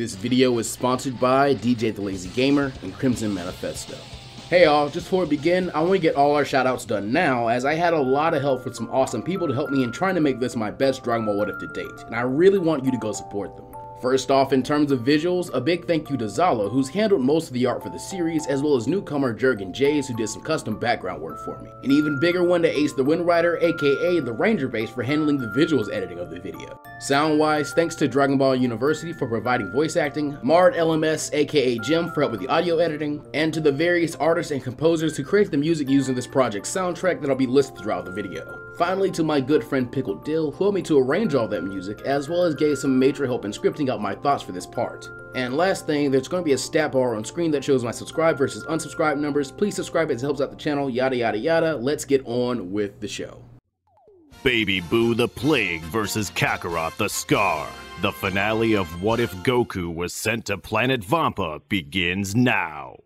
This video is sponsored by DJ The Lazy Gamer and Crimson Manifesto. Hey y'all, just before we begin, I want to get all our shoutouts done now, as I had a lot of help from some awesome people to help me in trying to make this my best Dragon Ball What If to date, and I really want you to go support them. First off, in terms of visuals, a big thank you to Zala, who's handled most of the art for the series, as well as newcomer Jurgen Jays, who did some custom background work for me. An even bigger one to AcetheWindRider AKA the Ranger Base for handling the visuals editing of the video. Sound-wise, thanks to Dragon Ball University for providing voice acting, Mard LMS aka Jim for help with the audio editing, and to the various artists and composers who created the music using this project's soundtrack that'll be listed throughout the video. Finally, to my good friend Pickled Dill, who helped me to arrange all that music, as well as gave some major help in scripting out my thoughts for this part. And last thing, there's going to be a stat bar on screen that shows my subscribed versus unsubscribed numbers. Please subscribe, as it helps out the channel, yada yada yada. Let's get on with the show. Baby Boo the Plague versus Kakarot the Scar. The finale of What If Goku was sent to Planet Vampa begins now.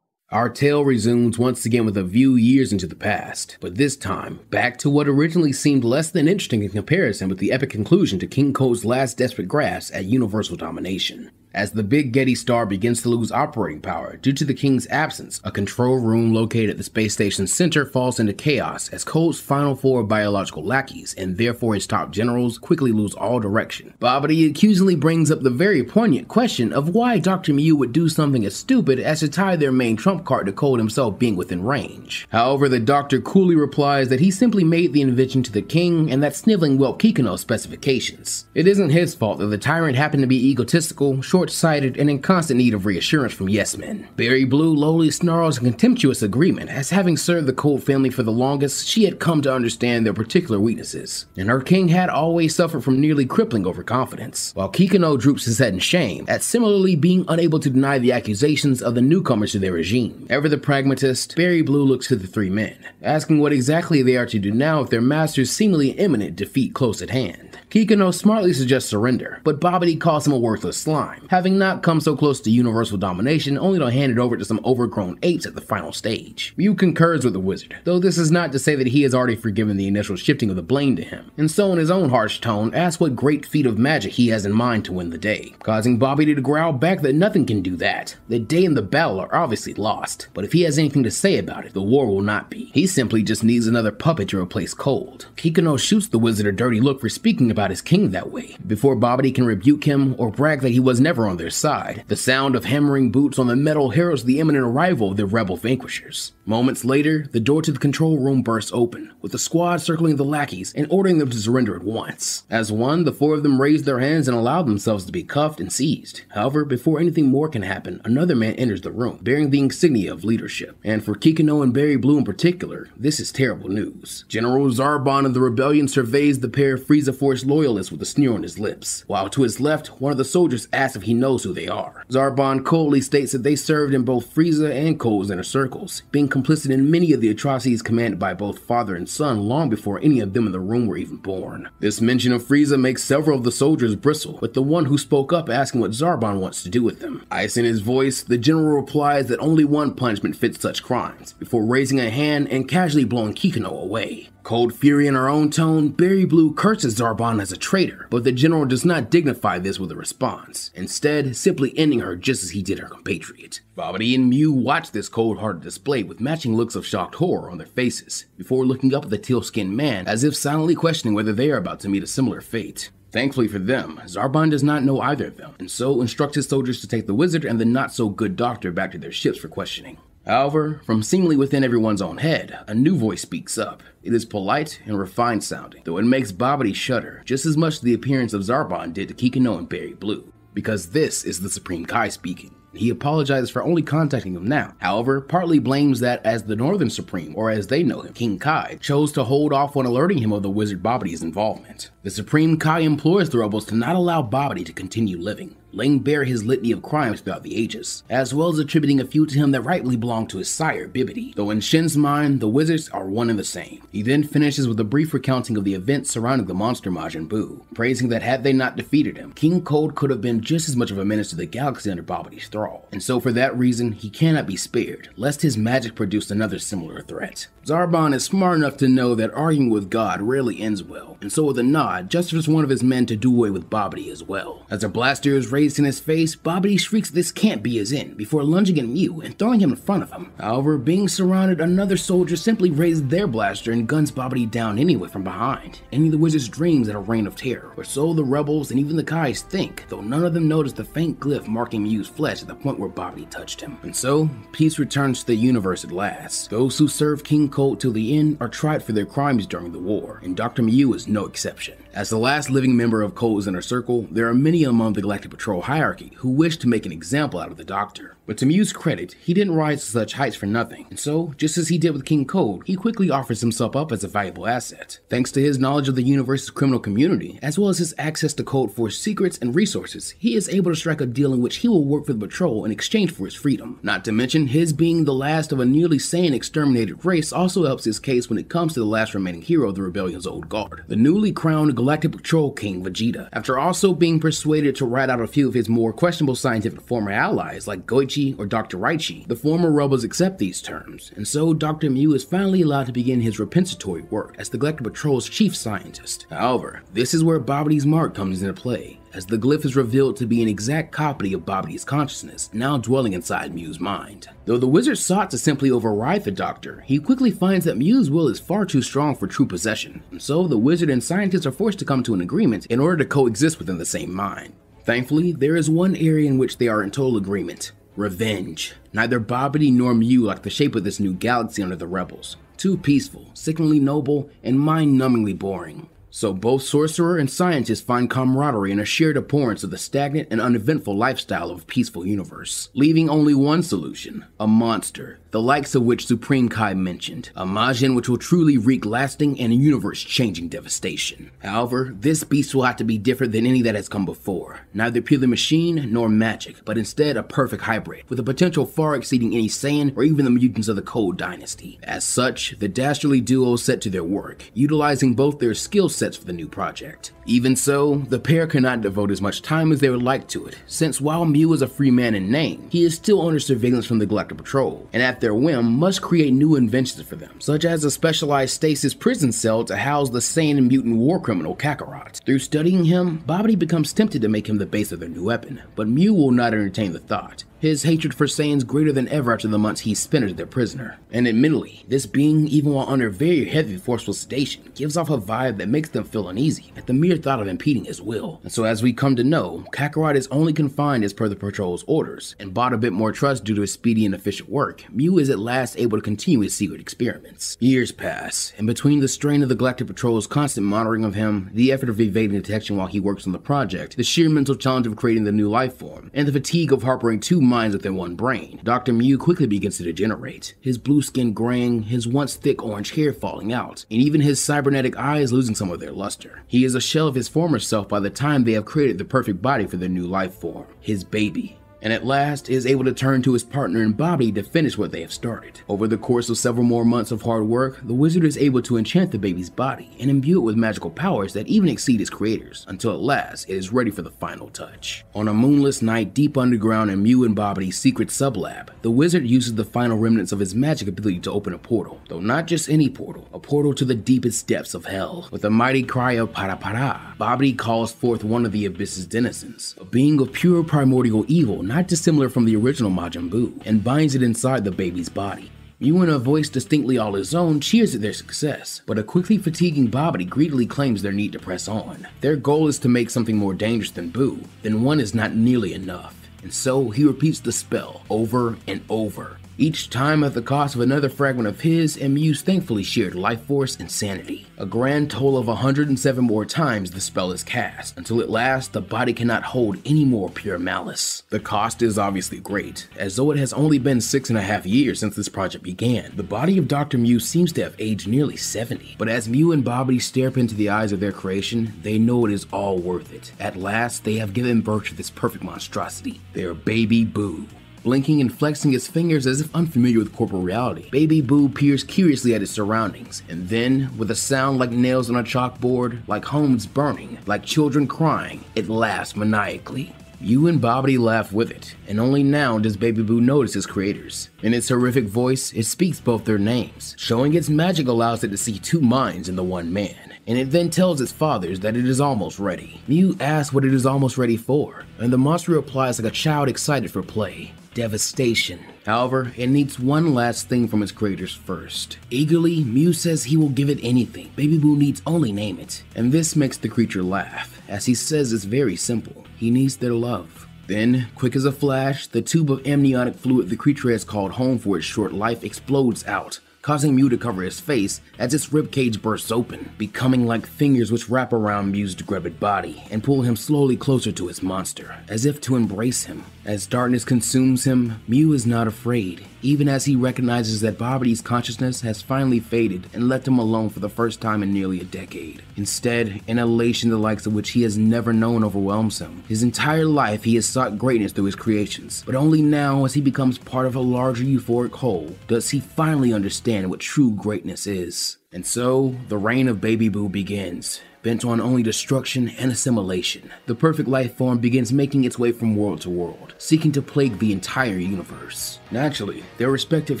Our tale resumes once again with a view years into the past, but this time, back to what originally seemed less than interesting in comparison with the epic conclusion to King Cold's last desperate grasp at universal domination. As the Big Getty star begins to lose operating power due to the King's absence, a control room located at the space station's center falls into chaos as Cold's final four biological lackeys, and therefore his top generals, quickly lose all direction. Babidi accusingly brings up the very poignant question of why Dr. Mew would do something as stupid as to tie their main trump card to Cold himself being within range. However, the Doctor coolly replies that he simply made the invention to the King and that sniveling Whelp Kikuno's specifications. It isn't his fault that the tyrant happened to be egotistical, short-sighted, and in constant need of reassurance from yes-men. Berry Blue lowly snarls in contemptuous agreement, as having served the Cold family for the longest, she had come to understand their particular weaknesses, and her king had always suffered from nearly crippling overconfidence, while Kikuno droops his head in shame at similarly being unable to deny the accusations of the newcomers to their regime. Ever the pragmatist, Berry Blue looks to the three men, asking what exactly they are to do now if their master's seemingly imminent defeat close at hand. Kikuno smartly suggests surrender, but Babidi calls him a worthless slime, having not come so close to universal domination only to hand it over to some overgrown apes at the final stage. Ryu concurs with the wizard, though this is not to say that he has already forgiven the initial shifting of the blame to him, and so in his own harsh tone asks what great feat of magic he has in mind to win the day, causing Babidi to growl back that nothing can do that. The day and the battle are obviously lost, but if he has anything to say about it, the war will not be. He simply just needs another puppet to replace Cold. Kikuno shoots the wizard a dirty look for speaking about his king that way, before Babidi can rebuke him or brag that he was never on their side. The sound of hammering boots on the metal heralds the imminent arrival of the rebel vanquishers. Moments later, the door to the control room bursts open, with the squad circling the lackeys and ordering them to surrender at once. As one, the four of them raise their hands and allow themselves to be cuffed and seized. However, before anything more can happen, another man enters the room, bearing the insignia of leadership. And for Kikuno and Berry Blue in particular, this is terrible news. General Zarbon of the rebellion surveys the pair of Frieza Force loyalists with a sneer on his lips, while to his left, one of the soldiers asks if he knows who they are. Zarbon coldly states that they served in both Frieza and Cold's inner circles, being complicit in many of the atrocities commanded by both father and son long before any of them in the room were even born. This mention of Frieza makes several of the soldiers bristle, with the one who spoke up asking what Zarbon wants to do with them. Ice in his voice, the general replies that only one punishment fits such crimes, before raising a hand and casually blowing Kikuno away. Cold fury in her own tone, Berry Blue curses Zarbon as a traitor, but the general does not dignify this with a response, instead simply ending her just as he did her compatriot. Babidi and Mew watch this cold-hearted display with matching looks of shocked horror on their faces, before looking up at the teal-skinned man as if silently questioning whether they are about to meet a similar fate. Thankfully for them, Zarbon does not know either of them, and so instructs his soldiers to take the wizard and the not-so-good doctor back to their ships for questioning. However, from seemingly within everyone's own head, a new voice speaks up. It is polite and refined sounding, though it makes Babidi shudder just as much as the appearance of Zarbon did to Kikuno and Berry Blue, because this is the Supreme Kai speaking. He apologizes for only contacting him now, however, partly blames that as the Northern Supreme, or as they know him, King Kai, chose to hold off on alerting him of the wizard Babidi's involvement. The Supreme Kai implores the rebels to not allow Babidi to continue living, laying bare his litany of crimes throughout the ages, as well as attributing a few to him that rightly belonged to his sire, Bibidi. Though in Shin's mind, the wizards are one and the same. He then finishes with a brief recounting of the events surrounding the monster Majin Buu, praising that had they not defeated him, King Cold could have been just as much of a menace to the galaxy under Babidi's thrall, and so for that reason, he cannot be spared, lest his magic produce another similar threat. Zarbon is smart enough to know that arguing with God rarely ends well, and so with a nod, gestures one of his men to do away with Babidi as well. As a blaster is raised raised in his face, Bobbity shrieks this can't be his end before lunging at Mew and throwing him in front of him. However, being surrounded, another soldier simply raises their blaster and guns Bobbity down anyway from behind, ending the wizard's dreams in a reign of terror. Or so the rebels and even the Kais think, though none of them notice the faint glyph marking Mew's flesh at the point where Bobbity touched him. And so, peace returns to the universe at last. Those who serve King Cold till the end are tried for their crimes during the war, and Dr. Mew is no exception. As the last living member of Cold's inner circle, there are many among the Galactic Patrol hierarchy who wish to make an example out of the Doctor. But to Mew's credit, he didn't rise to such heights for nothing, and so, just as he did with King Cold, he quickly offers himself up as a valuable asset. Thanks to his knowledge of the universe's criminal community, as well as his access to Cold Force secrets and resources, he is able to strike a deal in which he will work for the Patrol in exchange for his freedom. Not to mention, his being the last of a nearly sane exterminated race also helps his case when it comes to the last remaining hero of the Rebellion's old guard, the newly crowned Galactic Patrol King Vegeta. After also being persuaded to rat out a few of his more questionable scientific former allies like Goichi or Dr. Raichi, the former rebels accept these terms, and so Dr. Mew is finally allowed to begin his repensatory work as the Galactic Patrol's chief scientist. However, this is where Bobbity's mark comes into play, as the glyph is revealed to be an exact copy of Bobbity's consciousness, now dwelling inside Mew's mind. Though the wizard sought to simply override the Doctor, he quickly finds that Mew's will is far too strong for true possession, and so the wizard and scientists are forced to come to an agreement in order to coexist within the same mind. Thankfully, there is one area in which they are in total agreement: revenge. Neither Bobbity nor Mew like the shape of this new galaxy under the rebels. Too peaceful, sickeningly noble, and mind-numbingly boring. So both sorcerer and scientist find camaraderie in a shared abhorrence of the stagnant and uneventful lifestyle of a peaceful universe, leaving only one solution: a monster, the likes of which Supreme Kai mentioned, a Majin which will truly wreak lasting and universe-changing devastation. However, this beast will have to be different than any that has come before, neither purely machine nor magic, but instead a perfect hybrid, with a potential far exceeding any Saiyan or even the mutants of the Cold Dynasty. As such, the dastardly duo set to their work, utilizing both their skill sets for the new project. Even so, the pair cannot devote as much time as they would like to it, since while Mew is a free man in name, he is still under surveillance from the Galactic Patrol, and at their whim must create new inventions for them, such as a specialized stasis prison cell to house the Saiyan and mutant war criminal Kakarot. Through studying him, Bobbity becomes tempted to make him the base of their new weapon, but Mew will not entertain the thought. His hatred for Saiyans greater than ever after the months he spent as their prisoner. And admittedly, this being, even while under very heavy forceful sedation, gives off a vibe that makes them feel uneasy at the mere thought of impeding his will. And so as we come to know, Kakarot is only confined as per the Patrol's orders, and bought a bit more trust due to his speedy and efficient work, Mew is at last able to continue his secret experiments. Years pass, and between the strain of the Galactic Patrol's constant monitoring of him, the effort of evading detection while he works on the project, the sheer mental challenge of creating the new life form, and the fatigue of harboring two minds within one brain, Dr. Mew quickly begins to degenerate, his blue skin graying, his once thick orange hair falling out, and even his cybernetic eyes losing some of their luster. He is a shell of his former self by the time they have created the perfect body for their new life form, his baby. And at last is able to turn to his partner in Bobbity to finish what they have started. Over the course of several more months of hard work, the wizard is able to enchant the baby's body and imbue it with magical powers that even exceed its creators, until at last it is ready for the final touch. On a moonless night deep underground in Mew and Bobbity's secret sublab, the wizard uses the final remnants of his magic ability to open a portal, though not just any portal, a portal to the deepest depths of hell. With a mighty cry of para para, Bobbity calls forth one of the abyss's denizens, a being of pure primordial evil not dissimilar from the original Majin Buu, and binds it inside the baby's body. Mew, in a voice distinctly all his own, cheers at their success, but a quickly fatiguing Bobbity greedily claims their need to press on. Their goal is to make something more dangerous than Buu, then one is not nearly enough, and so he repeats the spell over and over, each time at the cost of another fragment of his and Mew's thankfully shared life force and sanity. A grand total of 107 more times the spell is cast, until at last the body cannot hold any more pure malice. The cost is obviously great, as though it has only been 6.5 years since this project began. The body of Dr. Mew seems to have aged nearly 70, but as Mew and Bobbity stare up into the eyes of their creation, they know it is all worth it. At last, they have given birth to this perfect monstrosity, their baby Buu. Blinking and flexing his fingers as if unfamiliar with corporal reality, Baby Buu peers curiously at his surroundings, and then, with a sound like nails on a chalkboard, like homes burning, like children crying, it laughs maniacally. Mew and Bobbity laugh with it, and only now does Baby Buu notice his creators. In its horrific voice, it speaks both their names, showing its magic allows it to see two minds in the one man. and it then tells its fathers that it is almost ready. Mew asks what it is almost ready for, and the monster replies like a child excited for play: devastation. However, it needs one last thing from its creators first. Eagerly, Mew says he will give it anything. Baby Boo needs only name it. And this makes the creature laugh, as he says it's very simple. He needs their love. Then, quick as a flash, the tube of amniotic fluid the creature has called home for its short life explodes out, causing Mew to cover his face as its ribcage bursts open, becoming like fingers which wrap around Mew's decrepit body and pull him slowly closer to his monster, as if to embrace him. As darkness consumes him, Mew is not afraid, even as he recognizes that Bobity's consciousness has finally faded and left him alone for the first time in nearly a decade. Instead, an elation the likes of which he has never known overwhelms him. His entire life he has sought greatness through his creations, but only now, as he becomes part of a larger euphoric whole, does he finally understand what true greatness is. And so, the reign of Baby Boo begins, bent on only destruction and assimilation. The perfect life form begins making its way from world to world, seeking to plague the entire universe. Naturally, their respective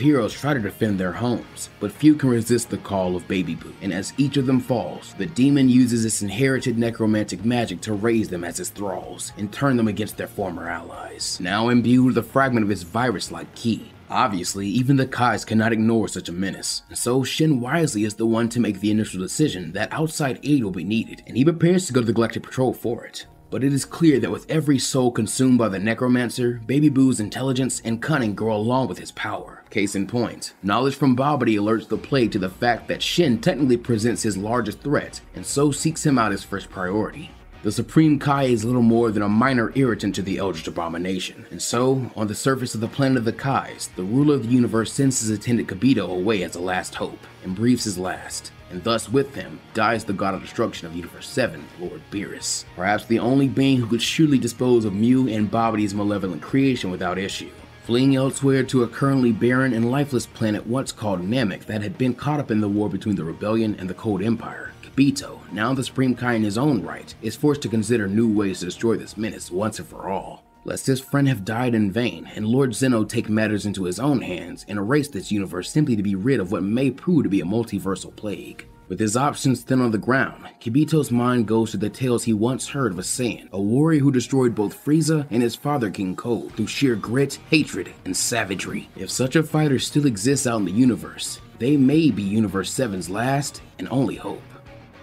heroes try to defend their homes, but few can resist the call of Baby Boo, and as each of them falls, the demon uses its inherited necromantic magic to raise them as its thralls, and turn them against their former allies. Now imbued with a fragment of its virus-like key. Obviously, even the Kais cannot ignore such a menace, and so Shin wisely is the one to make the initial decision that outside aid will be needed, and he prepares to go to the Galactic Patrol for it. But it is clear that with every soul consumed by the Necromancer, Baby Boo's intelligence and cunning grow along with his power. Case in point, knowledge from Bobity alerts the Plague to the fact that Shin technically presents his largest threat, and so seeks him out as first priority. The Supreme Kai is little more than a minor irritant to the Eldritch Abomination, and so, on the surface of the planet of the Kais, the ruler of the universe sends his attendant Kibito away as a last hope, and breathes his last. And thus with him, dies the god of destruction of Universe 7, Lord Beerus. Perhaps the only being who could surely dispose of Mew and Bobity's malevolent creation without issue. Fleeing elsewhere to a currently barren and lifeless planet once called Namek that had been caught up in the war between the Rebellion and the Cold Empire, Kibito, now the Supreme Kai in his own right, is forced to consider new ways to destroy this menace once and for all. Lest his friend have died in vain, and Lord Zeno take matters into his own hands and erase this universe simply to be rid of what may prove to be a multiversal plague. With his options thin on the ground, Kibito's mind goes to the tales he once heard of a Saiyan, a warrior who destroyed both Frieza and his father King Cold through sheer grit, hatred, and savagery. If such a fighter still exists out in the universe, they may be Universe 7's last and only hope.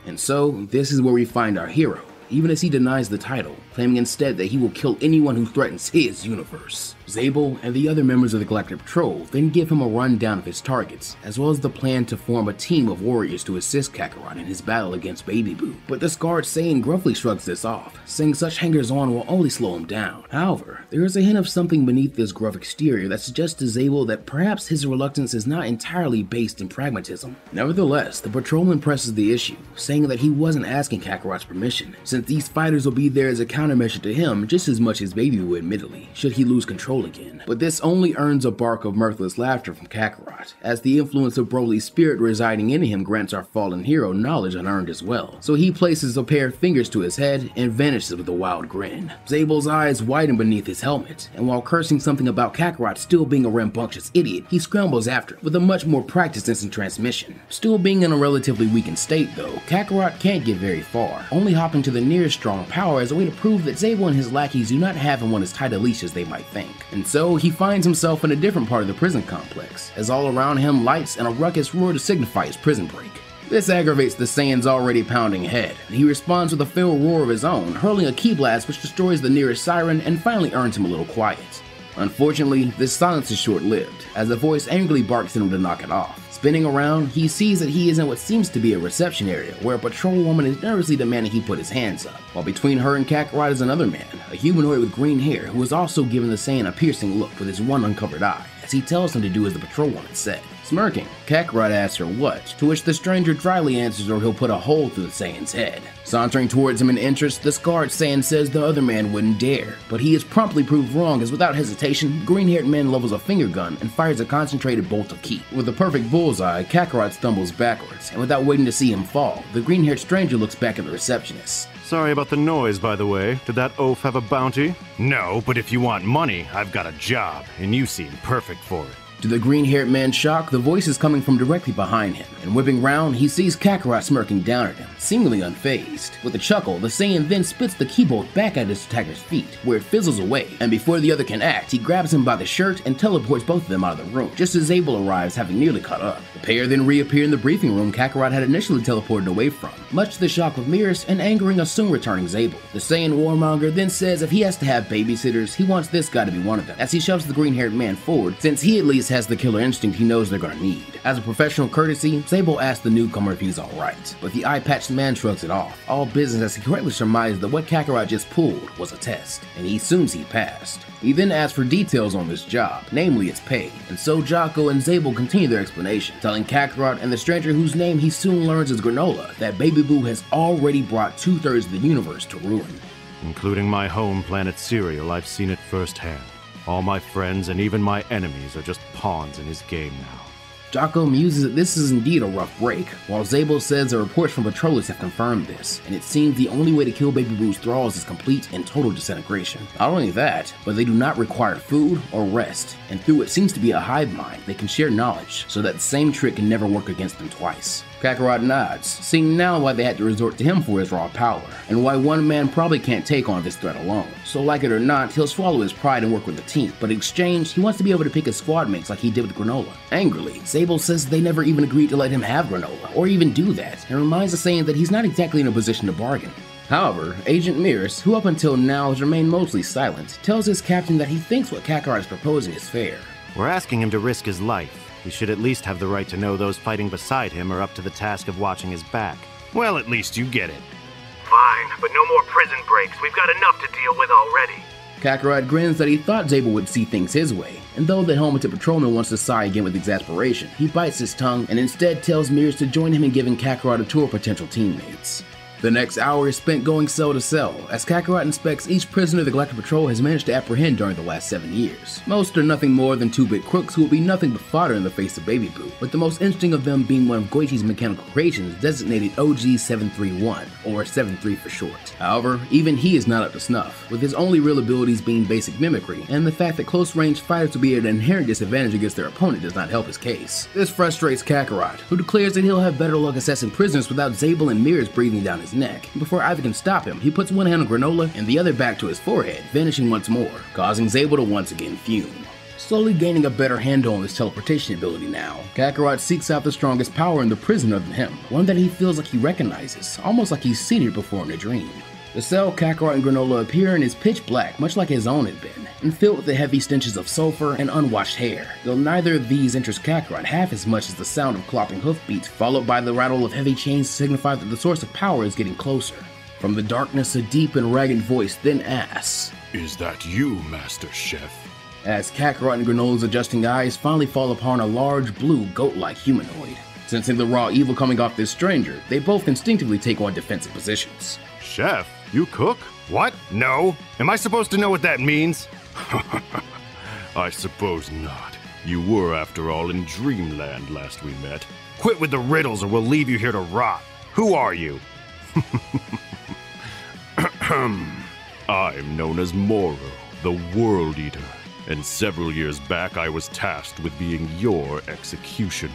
And so, this is where we find our hero, even as he denies the title, claiming instead that he will kill anyone who threatens his universe. Zabel and the other members of the Galactic Patrol then give him a rundown of his targets, as well as the plan to form a team of warriors to assist Kakarot in his battle against Baby Boo. But the scarred Saiyan gruffly shrugs this off, saying such hangers-on will only slow him down. However, there is a hint of something beneath this gruff exterior that suggests to Zabel that perhaps his reluctance is not entirely based in pragmatism. Nevertheless, the patrolman presses the issue, saying that he wasn't asking Kakarot's permission, since these fighters will be there as a countermeasure to him just as much as Baby Boo admittedly, should he lose control again. But this only earns a bark of mirthless laughter from Kakarot, as the influence of Broly's spirit residing in him grants our fallen hero knowledge unearned as well. So he places a pair of fingers to his head and vanishes with a wild grin. Zabel's eyes widen beneath his helmet, and while cursing something about Kakarot still being a rambunctious idiot, he scrambles after it with a much more practiced instant transmission. Still being in a relatively weakened state though, Kakarot can't get very far, only hopping to the nearest strong power as a way to prove that Zabel and his lackeys do not have him on as tight a leash as they might think. And so he finds himself in a different part of the prison complex, as all around him lights and a ruckus roar to signify his prison break. This aggravates the Saiyan's already pounding head, and he responds with a fell roar of his own, hurling a ki blast which destroys the nearest siren and finally earns him a little quiet. Unfortunately, this silence is short-lived, as a voice angrily barks at him to knock it off. Spinning around, he sees that he is in what seems to be a reception area, where a patrol woman is nervously demanding he put his hands up, while between her and Kakarot is another man, a humanoid with green hair, who is also giving the Saiyan a piercing look with his one uncovered eye, as he tells him to do as the patrol woman said. Smirking, Kakarot asks her what, to which the stranger dryly answers or he'll put a hole through the Saiyan's head. Sauntering towards him in interest, the scarred Saiyan says the other man wouldn't dare, but he is promptly proved wrong as without hesitation, green-haired man levels a finger gun and fires a concentrated bolt of ki. With a perfect bullseye, Kakarot stumbles backwards, and without waiting to see him fall, the green-haired stranger looks back at the receptionist. Sorry about the noise, by the way. Did that oaf have a bounty? No, but if you want money, I've got a job, and you seem perfect for it. To the green-haired man's shock, the voice is coming from directly behind him, and whipping round, he sees Kakarot smirking down at him, seemingly unfazed. With a chuckle, the Saiyan then spits the keyboard back at his attacker's feet, where it fizzles away, and before the other can act, he grabs him by the shirt and teleports both of them out of the room, just as Zabel arrives, having nearly caught up. The pair then reappear in the briefing room Kakarot had initially teleported away from, much to the shock of Mirrors and angering a soon returning Zabel. The Saiyan warmonger then says if he has to have babysitters, he wants this guy to be one of them, as he shoves the green-haired man forward, since he at least has the killer instinct he knows they're gonna need. As a professional courtesy, Zabel asks the newcomer if he's alright, but the eye-patched man shrugs it off, all business as he correctly surmises that what Kakarot just pulled was a test, and he assumes he passed. He then asks for details on this job, namely its pay, and so Jocko and Zabel continue their explanation, telling Kakarot and the stranger whose name he soon learns is Granola that Baby Boo has already brought 2/3 of the universe to ruin. Including my home planet Cereal, I've seen it firsthand. All my friends and even my enemies are just pawns in his game now. Jocko muses that this is indeed a rough break, while Zabel says the reports from patrollers have confirmed this, and it seems the only way to kill Baby Boo's thralls is complete and total disintegration. Not only that, but they do not require food or rest, and through what seems to be a hive mind, they can share knowledge, so that the same trick can never work against them twice. Kakarot nods, seeing now why they had to resort to him for his raw power, and why one man probably can't take on this threat alone. So like it or not, he'll swallow his pride and work with the team, but in exchange, he wants to be able to pick his squad mates like he did with Granola. Angrily, Zabel says they never even agreed to let him have Granola, or even do that, and reminds the Saiyan that he's not exactly in a position to bargain. However, Agent Mirrors, who up until now has remained mostly silent, tells his captain that he thinks what Kakarot is proposing is fair. We're asking him to risk his life. He should at least have the right to know those fighting beside him are up to the task of watching his back. Well, at least you get it. Fine, but no more prison breaks. We've got enough to deal with already. Kakarot grins that he thought Zabel would see things his way, and though the helmeted patrolman wants to sigh again with exasperation, he bites his tongue and instead tells Mirrors to join him in giving Kakarot a tour of potential teammates. The next hour is spent going cell to cell, as Kakarot inspects each prisoner the Galactic Patrol has managed to apprehend during the last 7 years. Most are nothing more than 2-bit crooks who will be nothing but fodder in the face of Baby Boo, with the most interesting of them being one of Goichi's mechanical creations designated OG-731, or 73 for short. However, even he is not up to snuff, with his only real abilities being basic mimicry, and the fact that close-range fighters will be at an inherent disadvantage against their opponent does not help his case. This frustrates Kakarot, who declares that he'll have better luck assessing prisoners without Zabel and Mirrors breathing down his neck. Before either can stop him, he puts one hand on Granola and the other back to his forehead, vanishing once more, causing Zabel to once again fume. Slowly gaining a better handle on his teleportation ability now, Kakarot seeks out the strongest power in the prison other than him, one that he feels like he recognizes, almost like he's seen it before in a dream. The cell Kakarot and Granola appear in is pitch black, much like his own had been, and filled with the heavy stenches of sulfur and unwashed hair, though neither of these interest Kakarot half as much as the sound of clopping hoofbeats followed by the rattle of heavy chains signify that the source of power is getting closer. From the darkness, a deep and ragged voice then asks, "Is that you, Master Chef?" As Kakarot and Granola's adjusting eyes finally fall upon a large, blue, goat-like humanoid. Sensing the raw evil coming off this stranger, they both instinctively take on defensive positions. Chef? You cook? What? No? Am I supposed to know what that means? I suppose not. You were, after all, in Dreamland last we met. Quit with the riddles or we'll leave you here to rot. Who are you? I'm known as Moro, the World Eater, and several years back I was tasked with being your executioner.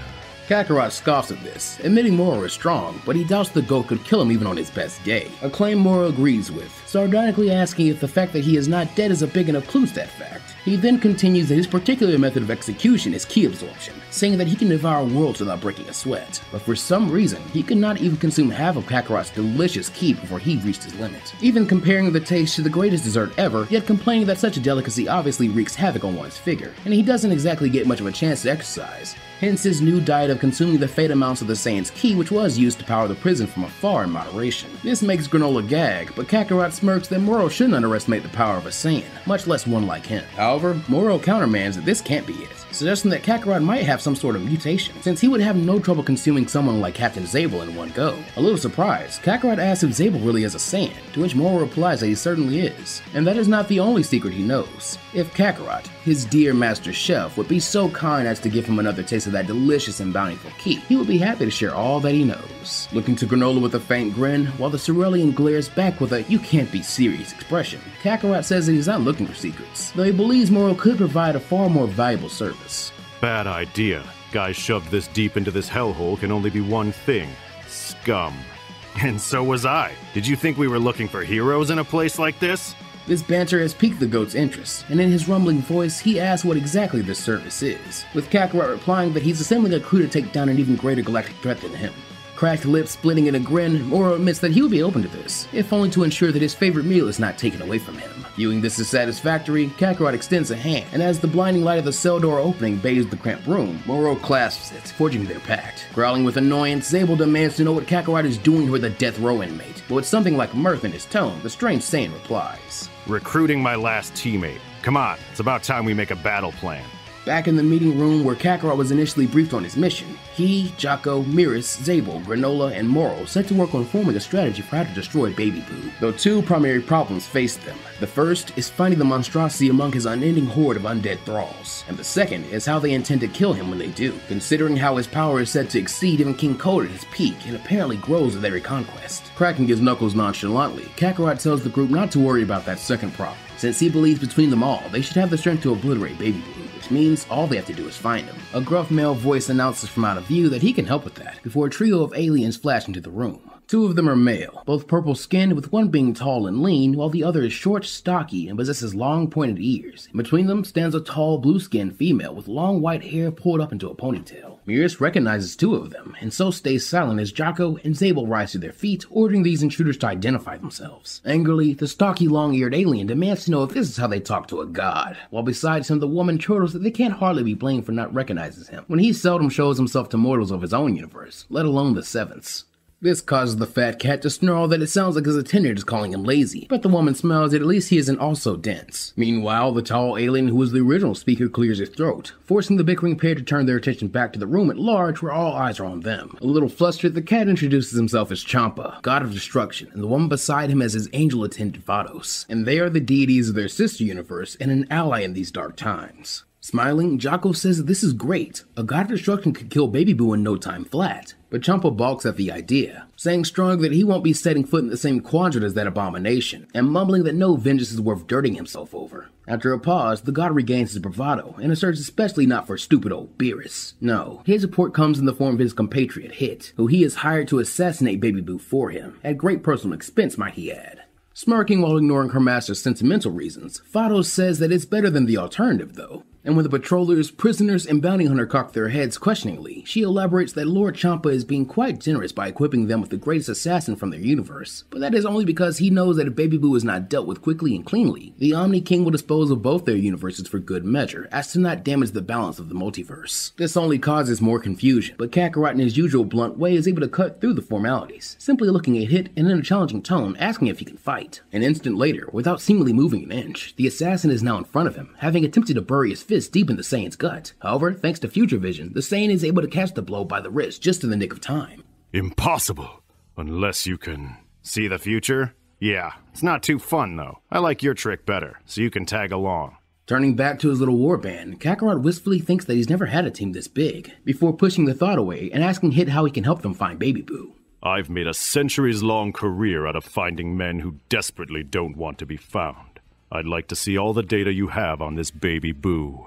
Kakarot scoffs at this, admitting Moro is strong, but he doubts the goat could kill him even on his best day, a claim Moro agrees with, sardonically asking if the fact that he is not dead is a big enough clue to that fact. He then continues that his particular method of execution is ki absorption, saying that he can devour worlds without breaking a sweat, but for some reason, he could not even consume half of Kakarot's delicious ki before he reached his limit, even comparing the taste to the greatest dessert ever, yet complaining that such a delicacy obviously wreaks havoc on one's figure, and he doesn't exactly get much of a chance to exercise. Hence his new diet of consuming the fate amounts of the Saiyan's ki, which was used to power the prison from afar in moderation. This makes Granola gag, but Kakarot smirks that Moro shouldn't underestimate the power of a Saiyan, much less one like him. However, Moro countermands that this can't be it, suggesting that Kakarot might have some sort of mutation, since he would have no trouble consuming someone like Captain Zabel in one go. A little surprised, Kakarot asks if Zabel really is a Saiyan, to which Moro replies that he certainly is, and that is not the only secret he knows. If Kakarot, his dear master chef, would be so kind as to give him another taste of that delicious and bountiful ki, he would be happy to share all that he knows. Looking to Granola with a faint grin, while the Cerulean glares back with a "you can't be serious" expression, Kakarot says that he's not looking for secrets, though he believes Moro could provide a far more valuable service. Bad idea. Guys shoved this deep into this hellhole can only be one thing. Scum. And so was I. Did you think we were looking for heroes in a place like this? This banter has piqued the goat's interest, and in his rumbling voice, he asks what exactly this service is, with Kakarot replying that he's assembling a crew to take down an even greater galactic threat than him. Cracked lips splitting in a grin, Moro admits that he would be open to this, if only to ensure that his favorite meal is not taken away from him. Viewing this as satisfactory, Kakarot extends a hand, and as the blinding light of the cell door opening bathes the cramped room, Moro clasps it, forging their pact. Growling with annoyance, Zabel demands to know what Kakarot is doing with a death row inmate, but with something like mirth in his tone, the strange Saiyan replies, "Recruiting my last teammate. Come on, it's about time we make a battle plan." Back in the meeting room where Kakarot was initially briefed on his mission, he, Jocko, Miris, Zabel, Granola, and Moro set to work on forming a strategy for how to destroy Baby Boo, though two primary problems faced them. The first is finding the monstrosity among his unending horde of undead thralls, and the second is how they intend to kill him when they do, considering how his power is said to exceed even King Cold at his peak and apparently grows with every conquest. Cracking his knuckles nonchalantly, Kakarot tells the group not to worry about that second problem, since he believes between them all they should have the strength to obliterate Baby Boo, which means all they have to do is find him. A gruff male voice announces from out of view that he can help with that, before a trio of aliens flash into the room. Two of them are male, both purple-skinned, with one being tall and lean, while the other is short, stocky, and possesses long, pointed ears. In between them stands a tall, blue-skinned female with long white hair pulled up into a ponytail. Miris recognizes two of them, and so stays silent as Jocko and Zabel rise to their feet, ordering these intruders to identify themselves. Angrily, the stocky, long-eared alien demands to know if this is how they talk to a god, while beside him the woman chortles that they can't hardly be blamed for not recognizing him, when he seldom shows himself to mortals of his own universe, let alone the Sevenths. This causes the fat cat to snarl that it sounds like his attendant is calling him lazy, but the woman smiles that at least he isn't also dense. Meanwhile, the tall alien who was the original speaker clears his throat, forcing the bickering pair to turn their attention back to the room at large where all eyes are on them. A little flustered, the cat introduces himself as Champa, god of destruction, and the woman beside him as his angel attendant Vados, and they are the deities of their sister universe and an ally in these dark times. Smiling, Jocko says that this is great. A god of destruction could kill Baby Boo in no time flat. But Champa balks at the idea, saying strong that he won't be setting foot in the same quadrant as that abomination, and mumbling that no vengeance is worth dirtying himself over. After a pause, the god regains his bravado, and asserts especially not for stupid old Beerus. No, his support comes in the form of his compatriot Hit, who he has hired to assassinate Baby Boo for him, at great personal expense might he add. Smirking while ignoring her master's sentimental reasons, Vados says that it's better than the alternative though. And when the patrollers, prisoners, and bounty hunter cock their heads questioningly, she elaborates that Lord Champa is being quite generous by equipping them with the greatest assassin from their universe. But that is only because he knows that if Baby Boo is not dealt with quickly and cleanly, the Omni King will dispose of both their universes for good measure, as to not damage the balance of the multiverse. This only causes more confusion, but Kakarot in his usual blunt way is able to cut through the formalities, simply looking at Hit and in a challenging tone asking if he can fight. An instant later, without seemingly moving an inch, the assassin is now in front of him, having attempted to bury his fist deep in the Saiyan's gut. However, thanks to future vision, the Saiyan is able to catch the blow by the wrist just in the nick of time. Impossible, unless you can... See the future? Yeah, it's not too fun though. I like your trick better, so you can tag along. Turning back to his little warband, Kakarot wistfully thinks that he's never had a team this big, before pushing the thought away and asking Hit how he can help them find Baby Boo. I've made a centuries-long career out of finding men who desperately don't want to be found. I'd like to see all the data you have on this Baby Boo.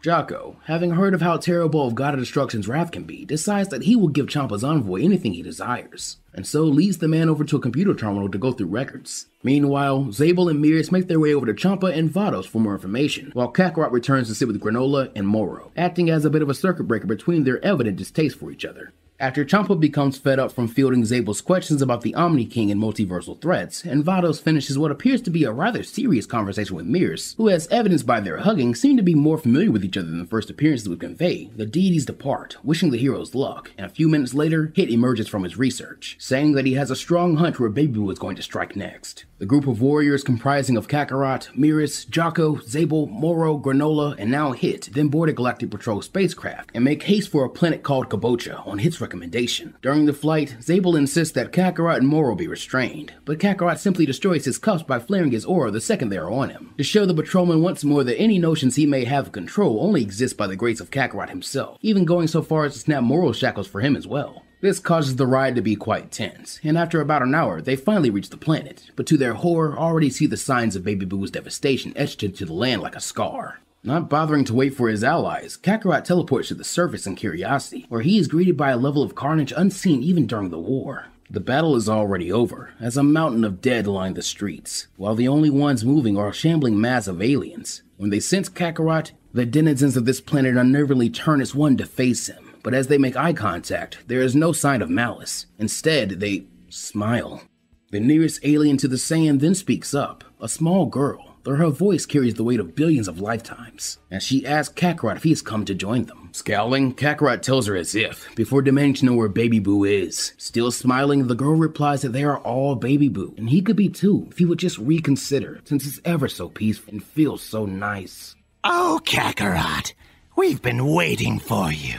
Jocko, having heard of how terrible of God of Destruction's wrath can be, decides that he will give Champa's envoy anything he desires, and so leads the man over to a computer terminal to go through records. Meanwhile, Zabel and Miris make their way over to Champa and Vados for more information, while Kakarot returns to sit with Granola and Moro, acting as a bit of a circuit breaker between their evident distaste for each other. After Champa becomes fed up from fielding Zabel's questions about the Omni King and multiversal threats, and Vados finishes what appears to be a rather serious conversation with Miris, who, as evidenced by their hugging, seem to be more familiar with each other than the first appearances would convey, the deities depart, wishing the heroes luck, and a few minutes later, Hit emerges from his research, saying that he has a strong hunch where Baby Boo is going to strike next. The group of warriors comprising of Kakarot, Miris, Jocko, Zabel, Moro, Granola, and now Hit then board a Galactic Patrol spacecraft and make haste for a planet called Kabocha on Hit's recommendation. During the flight, Zabel insists that Kakarot and Moro be restrained, but Kakarot simply destroys his cuffs by flaring his aura the second they are on him, to show the patrolman once more that any notions he may have of control only exist by the grace of Kakarot himself, even going so far as to snap Moro's shackles for him as well. This causes the ride to be quite tense, and after about an hour, they finally reach the planet, but to their horror, already see the signs of Baby Boo's devastation etched into the land like a scar. Not bothering to wait for his allies, Kakarot teleports to the surface in curiosity, where he is greeted by a level of carnage unseen even during the war. The battle is already over, as a mountain of dead line the streets, while the only ones moving are a shambling mass of aliens. When they sense Kakarot, the denizens of this planet unnervingly turn as one to face him, but as they make eye contact, there is no sign of malice. Instead, they smile. The nearest alien to the Saiyan then speaks up, a small girl, though her voice carries the weight of billions of lifetimes, as she asks Kakarot if he has come to join them. Scowling, Kakarot tells her as if, before demanding to know where Baby Boo is. Still smiling, the girl replies that they are all Baby Boo, and he could be too if he would just reconsider, since it's ever so peaceful and feels so nice. Oh, Kakarot, we've been waiting for you.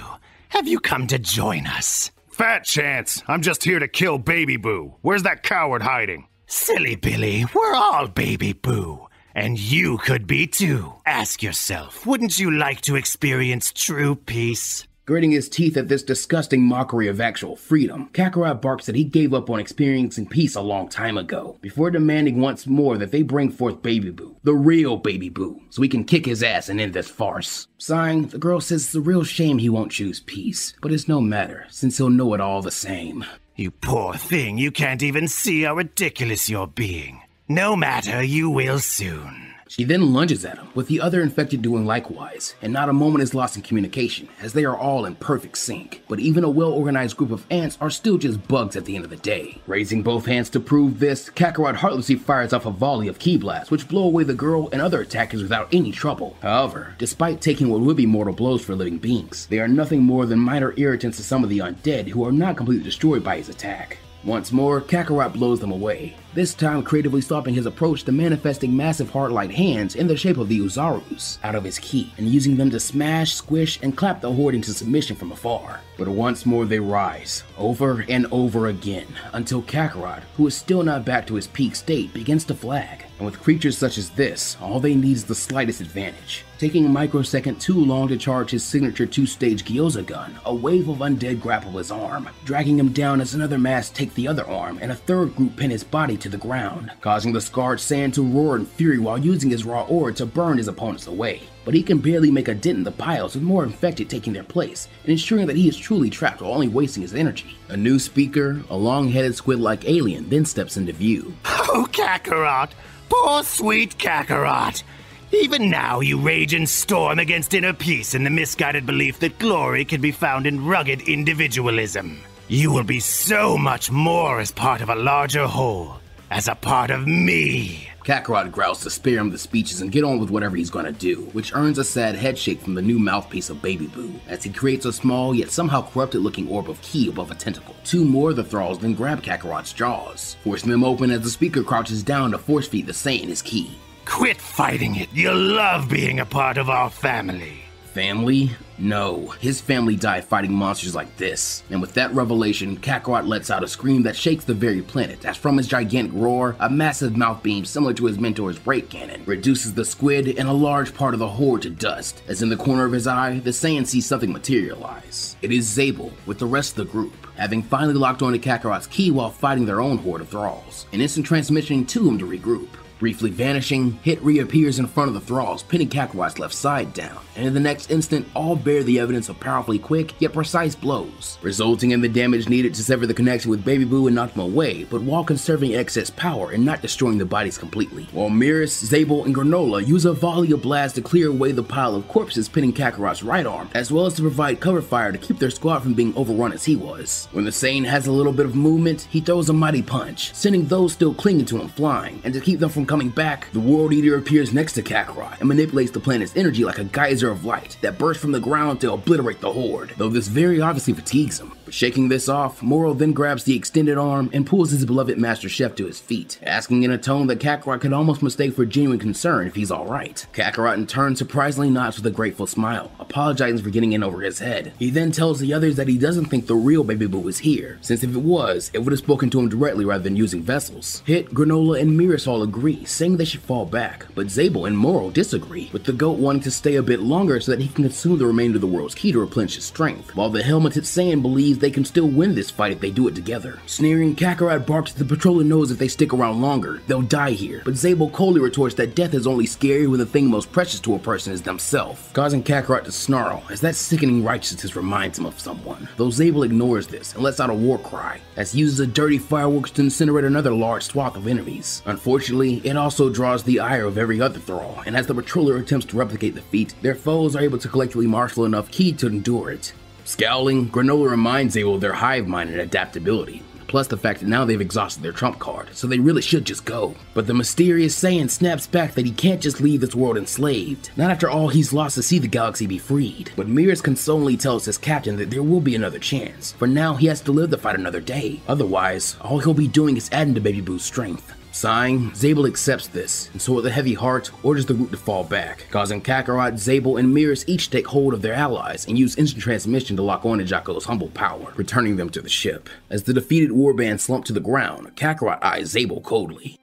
Have you come to join us? Fat chance! I'm just here to kill Baby Boo. Where's that coward hiding? Silly Billy, we're all Baby Boo. And you could be too. Ask yourself, wouldn't you like to experience true peace? Gritting his teeth at this disgusting mockery of actual freedom, Kakarot barks that he gave up on experiencing peace a long time ago, before demanding once more that they bring forth Baby Boo, the real Baby Boo, so he can kick his ass and end this farce. Sighing, the girl says it's a real shame he won't choose peace, but it's no matter, since he'll know it all the same. You poor thing, you can't even see how ridiculous you're being. No matter, you will soon. She then lunges at him, with the other infected doing likewise, and not a moment is lost in communication, as they are all in perfect sync. But even a well-organized group of ants are still just bugs at the end of the day. Raising both hands to prove this, Kakarot heartlessly fires off a volley of ki blasts, which blow away the girl and other attackers without any trouble. However, despite taking what would be mortal blows for living beings, they are nothing more than minor irritants to some of the undead who are not completely destroyed by his attack. Once more, Kakarot blows them away, this time creatively stopping his approach to manifesting massive heart-like hands in the shape of the Uzarus out of his ki, and using them to smash, squish, and clap the horde into submission from afar. But once more they rise, over and over again, until Kakarot, who is still not back to his peak state, begins to flag. And with creatures such as this, all they need is the slightest advantage. Taking a microsecond too long to charge his signature two-stage Gyoza gun, a wave of undead grapple his arm, dragging him down as another mass take the other arm, and a third group pin his body to the ground, causing the scarred sand to roar in fury while using his raw ore to burn his opponents away. But he can barely make a dent in the piles, with more infected taking their place, and ensuring that he is truly trapped while only wasting his energy. A new speaker, a long-headed squid-like alien, then steps into view. Oh, Kakarot! Poor sweet Kakarot! Even now you rage and storm against inner peace in the misguided belief that glory can be found in rugged individualism. You will be so much more as part of a larger whole, as a part of me. Kakarot growls to spare him the speeches and get on with whatever he's gonna do, which earns a sad headshake from the new mouthpiece of Baby Boo, as he creates a small yet somehow corrupted looking orb of ki above a tentacle. Two more of the thralls then grab Kakarot's jaws, forcing them open as the speaker crouches down to force feed the Saiyan his ki. Quit fighting it, you'll love being a part of our family. Family? No, his family died fighting monsters like this. And with that revelation, Kakarot lets out a scream that shakes the very planet, as from his gigantic roar, a massive mouth beam similar to his mentor's break cannon reduces the squid and a large part of the horde to dust, as in the corner of his eye, the Saiyan sees something materialize. It is Zabel, with the rest of the group, having finally locked onto Kakarot's ki while fighting their own horde of thralls, an instant transmission to him to regroup. Briefly vanishing, Hit reappears in front of the thralls, pinning Kakarot's left side down, and in the next instant, all bear the evidence of powerfully quick yet precise blows, resulting in the damage needed to sever the connection with Baby Boo and knock him away, but while conserving excess power and not destroying the bodies completely. While Miris, Zabel, and Granola use a volley of blasts to clear away the pile of corpses pinning Kakarot's right arm, as well as to provide cover fire to keep their squad from being overrun as he was. When the Saiyan has a little bit of movement, he throws a mighty punch, sending those still clinging to him flying, and to keep them from coming back, the World Eater appears next to Kakarot and manipulates the planet's energy like a geyser of light that bursts from the ground to obliterate the horde, though this very obviously fatigues him. But shaking this off, Moro then grabs the extended arm and pulls his beloved Master Chef to his feet, asking in a tone that Kakarot could almost mistake for genuine concern if he's alright. Kakarot in turn surprisingly nods with a grateful smile, apologizing for getting in over his head. He then tells the others that he doesn't think the real Baby Boo is here, since if it was, it would have spoken to him directly rather than using vessels. Hit, Granola, and Miris all agree, army, saying they should fall back, but Zabel and Moro disagree, with the GOAT wanting to stay a bit longer so that he can consume the remainder of the world's ki to replenish his strength, while the helmeted Saiyan believes they can still win this fight if they do it together. Sneering, Kakarot barks that the patroller knows if they stick around longer, they'll die here, but Zabel coldly retorts that death is only scary when the thing most precious to a person is themselves, causing Kakarot to snarl, as that sickening righteousness reminds him of someone. Though Zabel ignores this and lets out a war cry, as he uses a dirty fireworks to incinerate another large swath of enemies. Unfortunately, it also draws the ire of every other thrall, and as the patroller attempts to replicate the feat, their foes are able to collectively marshal enough ki to endure it. Scowling, Granola reminds Zabel of their hive mind and adaptability, plus the fact that now they've exhausted their trump card, so they really should just go. But the mysterious Saiyan snaps back that he can't just leave this world enslaved, not after all he's lost to see the galaxy be freed. But Mirrors consolingly tells his captain that there will be another chance. For now, he has to live to fight another day. Otherwise, all he'll be doing is adding to Baby Boo's strength. Sighing, Zabel accepts this, and so with a heavy heart, orders the group to fall back, causing Kakarot, Zabel, and Mirrors each take hold of their allies and use instant transmission to lock on to Jaco's humble power, returning them to the ship. As the defeated warband slump to the ground, Kakarot eyes Zabel coldly.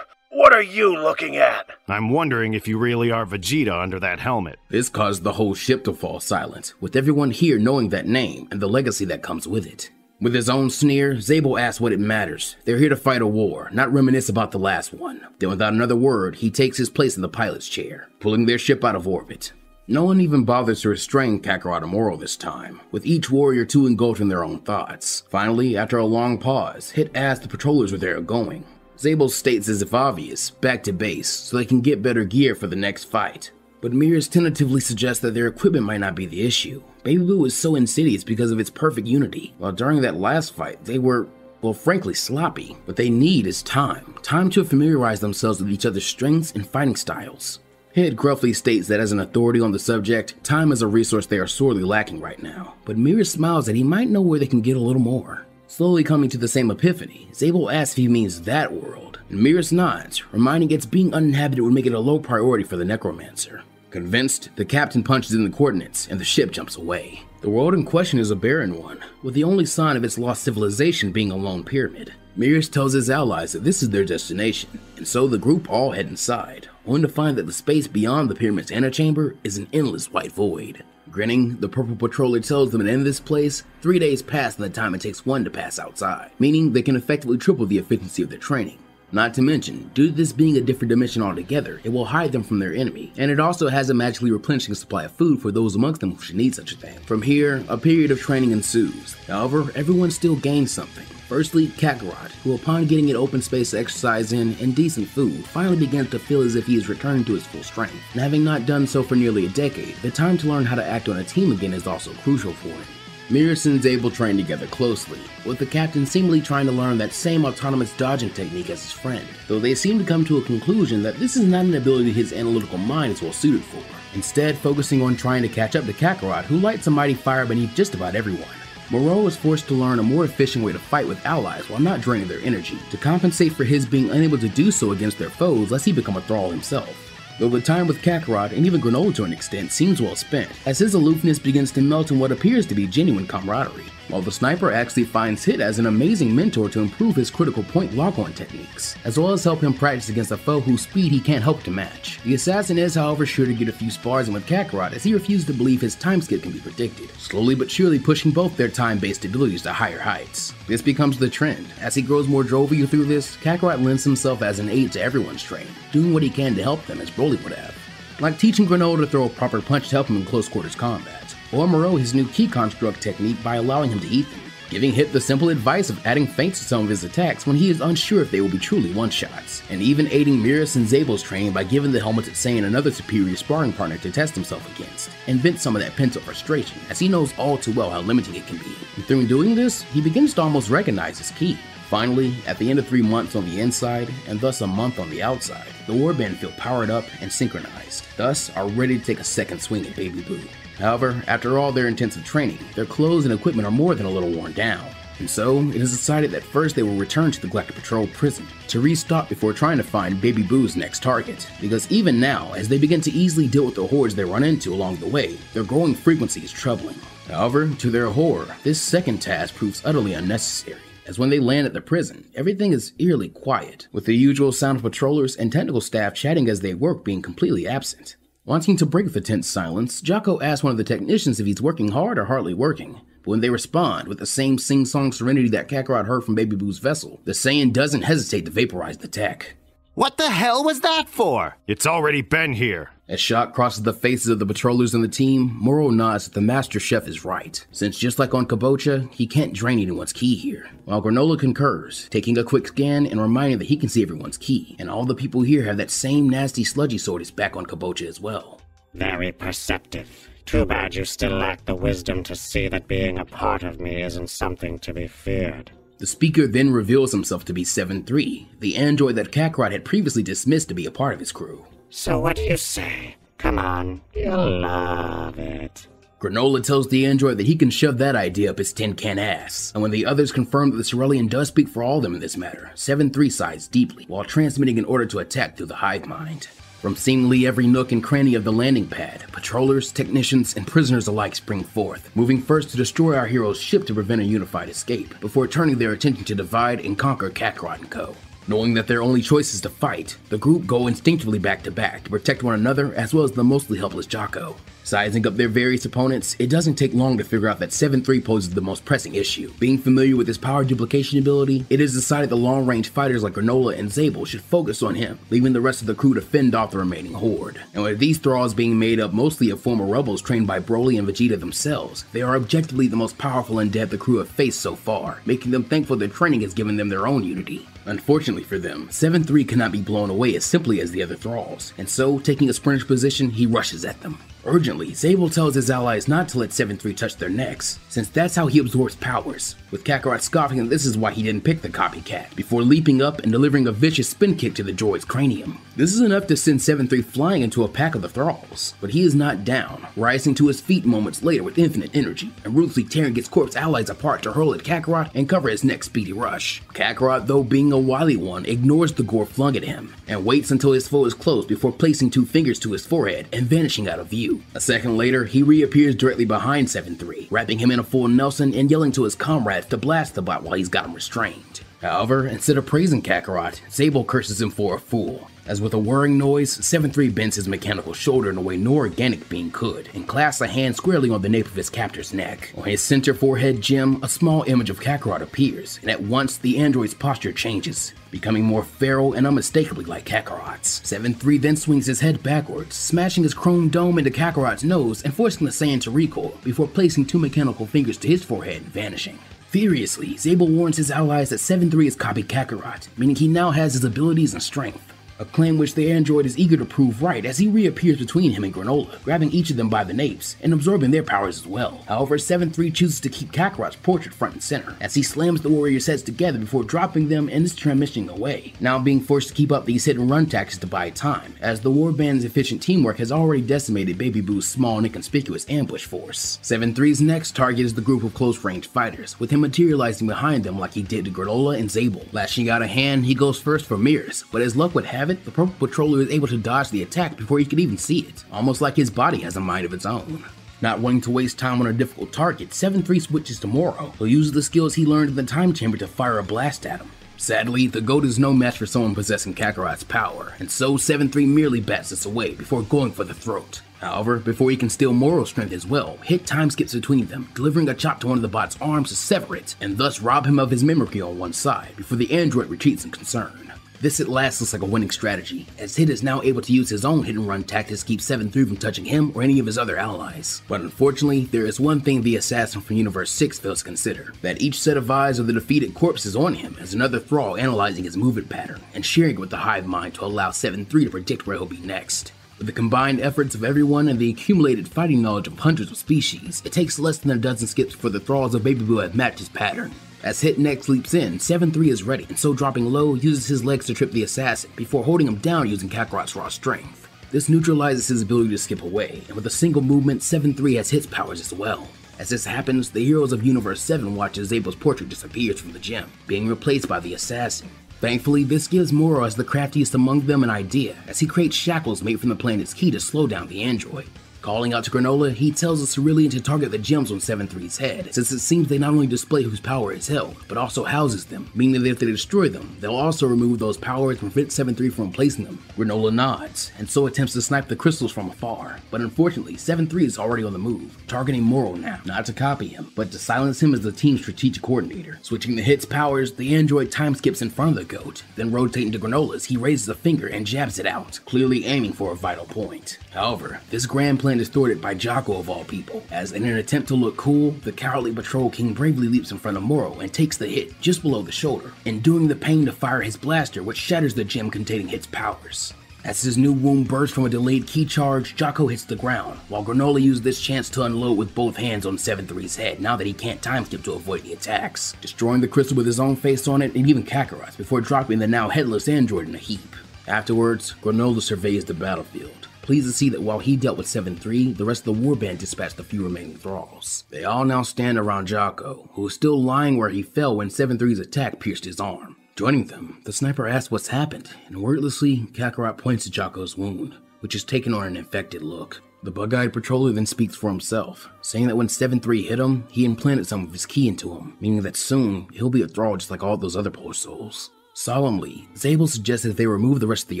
What are you looking at? I'm wondering if you really are Vegeta under that helmet. This caused the whole ship to fall silent, with everyone here knowing that name and the legacy that comes with it. With his own sneer, Zabel asks what it matters. They're here to fight a war, not reminisce about the last one. Then without another word, he takes his place in the pilot's chair, pulling their ship out of orbit. No one even bothers to restrain Kakarot or Moro this time, with each warrior too engulfed in their own thoughts. Finally, after a long pause, Hit asks the patrollers where they are going. Zabel states as if obvious, back to base, so they can get better gear for the next fight. But Mirrors tentatively suggests that their equipment might not be the issue. Baby Boo is so insidious because of its perfect unity, while during that last fight, they were, well, frankly sloppy. What they need is time. Time to familiarize themselves with each other's strengths and fighting styles. Head gruffly states that as an authority on the subject, time is a resource they are sorely lacking right now. But Mirrors smiles that he might know where they can get a little more. Slowly coming to the same epiphany, Zabel asks if he means that world, and Mirrors nods, reminding its being uninhabited would make it a low priority for the Necromancer. Convinced, the captain punches in the coordinates, and the ship jumps away. The world in question is a barren one, with the only sign of its lost civilization being a lone pyramid. Mirrors tells his allies that this is their destination, and so the group all head inside, only to find that the space beyond the pyramid's antechamber is an endless white void. Grinning, the purple patroller tells them that in this place, 3 days pass in the time it takes one to pass outside, meaning they can effectively triple the efficiency of their training. Not to mention, due to this being a different dimension altogether, it will hide them from their enemy, and it also has a magically replenishing supply of food for those amongst them who should need such a thing. From here, a period of training ensues. However, everyone still gains something. Firstly, Kakarot, who upon getting an open space to exercise in and decent food, finally begins to feel as if he is returning to his full strength. And having not done so for nearly a decade, the time to learn how to act on a team again is also crucial for him. Mirrors and Zabel train together closely, with the captain seemingly trying to learn that same autonomous dodging technique as his friend, though they seem to come to a conclusion that this is not an ability his analytical mind is well suited for, instead focusing on trying to catch up to Kakarot, who lights a mighty fire beneath just about everyone. Moro is forced to learn a more efficient way to fight with allies while not draining their energy, to compensate for his being unable to do so against their foes lest he become a thrall himself. Though the time with Kakarot, and even Granola to an extent, seems well spent, as his aloofness begins to melt in what appears to be genuine camaraderie, while the sniper actually finds Hit as an amazing mentor to improve his critical point lock-on techniques, as well as help him practice against a foe whose speed he can't hope to match. The assassin is, however, sure to get a few spars in with Kakarot, as he refuses to believe his time skip can be predicted, slowly but surely pushing both their time-based abilities to higher heights. This becomes the trend. As he grows more jovial through this, Kakarot lends himself as an aid to everyone's training, doing what he can to help them as Broly would have. Like teaching Granola to throw a proper punch to help him in close quarters combat, or Moro his new ki construct technique by allowing him to eat them, giving Hit the simple advice of adding feints to some of his attacks when he is unsure if they will be truly one-shots, and even aiding Mirrors and Zabel's training by giving the helmeted Saiyan another superior sparring partner to test himself against, and vent some of that pent-up frustration, as he knows all too well how limiting it can be. And through doing this, he begins to almost recognize his ki. Finally, at the end of 3 months on the inside, and thus a month on the outside, the warband feel powered up and synchronized, thus are ready to take a second swing at Baby Boo. However, after all their intensive training, their clothes and equipment are more than a little worn down, and so it is decided that first they will return to the Galactic Patrol prison to restock before trying to find Baby Boo's next target, because even now, as they begin to easily deal with the hordes they run into along the way, their growing frequency is troubling. However, to their horror, this second task proves utterly unnecessary, as when they land at the prison, everything is eerily quiet, with the usual sound of patrollers and technical staff chatting as they work being completely absent. Wanting to break the tense silence, Jocko asks one of the technicians if he's working hard or hardly working. But when they respond with the same sing-song serenity that Kakarot heard from Baby Boo's vessel, the Saiyan doesn't hesitate to vaporize the tech. What the hell was that for? It's already been here. As shock crosses the faces of the patrollers and the team, Moro nods that the Master Chef is right, since just like on Kabocha, he can't drain anyone's ki here. While Granola concurs, taking a quick scan and reminding that he can see everyone's ki, and all the people here have that same nasty sludgy sort as back on Kabocha as well. Very perceptive. Too bad you still lack the wisdom to see that being a part of me isn't something to be feared. The speaker then reveals himself to be 7-3, the android that Kakarot had previously dismissed to be a part of his crew. So what do you say? Come on, you'll love it. Granola tells the android that he can shove that idea up his tin can ass, and when the others confirm that the Cerulean does speak for all of them in this matter, 7-3 sighs deeply, while transmitting an order to attack through the hive mind. From seemingly every nook and cranny of the landing pad, patrollers, technicians, and prisoners alike spring forth, moving first to destroy our hero's ship to prevent a unified escape, before turning their attention to divide and conquer Kakarot and Co. Knowing that their only choice is to fight, the group go instinctively back to back to protect one another as well as the mostly helpless Jocko. Sizing up their various opponents, it doesn't take long to figure out that 7-3 poses the most pressing issue. Being familiar with his power duplication ability, it is decided the long-range fighters like Granola and Zabel should focus on him, leaving the rest of the crew to fend off the remaining horde. And with these thralls being made up mostly of former rebels trained by Broly and Vegeta themselves, they are objectively the most powerful undead the crew have faced so far, making them thankful their training has given them their own unity. Unfortunately for them, 7-3 cannot be blown away as simply as the other thralls, and so, taking a sprinter's position, he rushes at them. Urgently, Zabel tells his allies not to let 7-3 touch their necks, since that's how he absorbs powers, with Kakarot scoffing that this is why he didn't pick the copycat, before leaping up and delivering a vicious spin kick to the droid's cranium. This is enough to send 7-3 flying into a pack of the thralls, but he is not down, rising to his feet moments later with infinite energy, and ruthlessly tearing his corpse allies apart to hurl at Kakarot and cover his next speedy rush. Kakarot, though being a wily one, ignores the gore flung at him, and waits until his foe is close before placing 2 fingers to his forehead and vanishing out of view. A second later, he reappears directly behind 7-3, wrapping him in a full Nelson and yelling to his comrades to blast the bot while he's got him restrained. However, instead of praising Kakarot, Zabel curses him for a fool. As with a whirring noise, 7-3 bends his mechanical shoulder in a way no organic being could, and clasps a hand squarely on the nape of his captor's neck. On his center forehead gem, a small image of Kakarot appears, and at once the android's posture changes, becoming more feral and unmistakably like Kakarot's. 7-3 then swings his head backwards, smashing his chrome dome into Kakarot's nose and forcing the Saiyan to recoil, before placing 2 mechanical fingers to his forehead and vanishing. Furiously, Zabel warns his allies that 7-3 has copied Kakarot, meaning he now has his abilities and strength. A claim which the android is eager to prove right as he reappears between him and Granola, grabbing each of them by the napes and absorbing their powers as well. However, 7-3 chooses to keep Kakarot's portrait front and center as he slams the warrior's heads together before dropping them and is transitioning away, now being forced to keep up these hit and run tactics to buy time, as the warband's efficient teamwork has already decimated Baby Boo's small and inconspicuous ambush force. 7-3's next target is the group of close-range fighters, with him materializing behind them like he did to Granola and Zabel. Lashing out a hand, he goes first for mirrors, but as luck would have it, the purple patroller is able to dodge the attack before he could even see it, almost like his body has a mind of its own. Not wanting to waste time on a difficult target, 7-3 switches to Moro, who uses the skills he learned in the time chamber to fire a blast at him. Sadly, the goat is no match for someone possessing Kakarot's power, and so 7-3 merely bats this away before going for the throat. However, before he can steal Moro's strength as well, hit time skips between them, delivering a chop to one of the bot's arms to sever it, and thus rob him of his memory on one side, before the android retreats in concern. This at last looks like a winning strategy, as Hit is now able to use his own hit-and-run tactics to keep 7-3 from touching him or any of his other allies. But unfortunately, there is one thing the assassin from Universe 6 fails to consider, that each set of eyes of the defeated corpse is on him as another thrall analyzing his movement pattern, and sharing it with the hive mind to allow 7-3 to predict where he'll be next. With the combined efforts of everyone and the accumulated fighting knowledge of hundreds of species, it takes less than a dozen skips for the thralls of Baby Boo have matched his pattern. As Hit next leaps in, 7-3 is ready, and so dropping low, uses his legs to trip the assassin, before holding him down using Kakarot's raw strength. This neutralizes his ability to skip away, and with a single movement, 7-3 has Hit's powers as well. As this happens, the heroes of Universe 7 watch as Zabel's portrait disappears from the gem, being replaced by the assassin. Thankfully, this gives Moro as the craftiest among them an idea, as he creates shackles made from the planet's ki to slow down the android. Calling out to Granola, he tells the Cerulean to target the gems on 7-3's head, since it seems they not only display whose power is held, but also houses them, meaning that if they destroy them, they'll also remove those powers and prevent 7-3 from replacing them. Granola nods, and so attempts to snipe the crystals from afar, but unfortunately 7-3 is already on the move, targeting Moro now, not to copy him, but to silence him as the team's strategic coordinator. Switching the hit's powers, the android time skips in front of the goat, then rotating to Granola's, he raises a finger and jabs it out, clearly aiming for a vital point. However, this grand plan is thwarted by Jocko of all people, as in an attempt to look cool, the cowardly Patrol King bravely leaps in front of Moro and takes the hit just below the shoulder, enduring the pain to fire his blaster, which shatters the gem containing Hit's powers. As his new wound bursts from a delayed key charge, Jocko hits the ground, while Granola used this chance to unload with both hands on 7-3's head now that he can't time skip to avoid the attacks, destroying the crystal with his own face on it and even Kakarot's before dropping the now headless android in a heap. Afterwards, Granola surveys the battlefield, pleased to see that while he dealt with 7-3, the rest of the warband dispatched the few remaining thralls. They all now stand around Jocko, who is still lying where he fell when 7-3's attack pierced his arm. Joining them, the sniper asks what's happened, and wordlessly, Kakarot points to Jocko's wound, which is taken on an infected look. The bug-eyed patroller then speaks for himself, saying that when 7-3 hit him, he implanted some of his ki into him, meaning that soon, he'll be a thrall just like all those other poor souls. Solemnly, Zabel suggests that if they remove the rest of the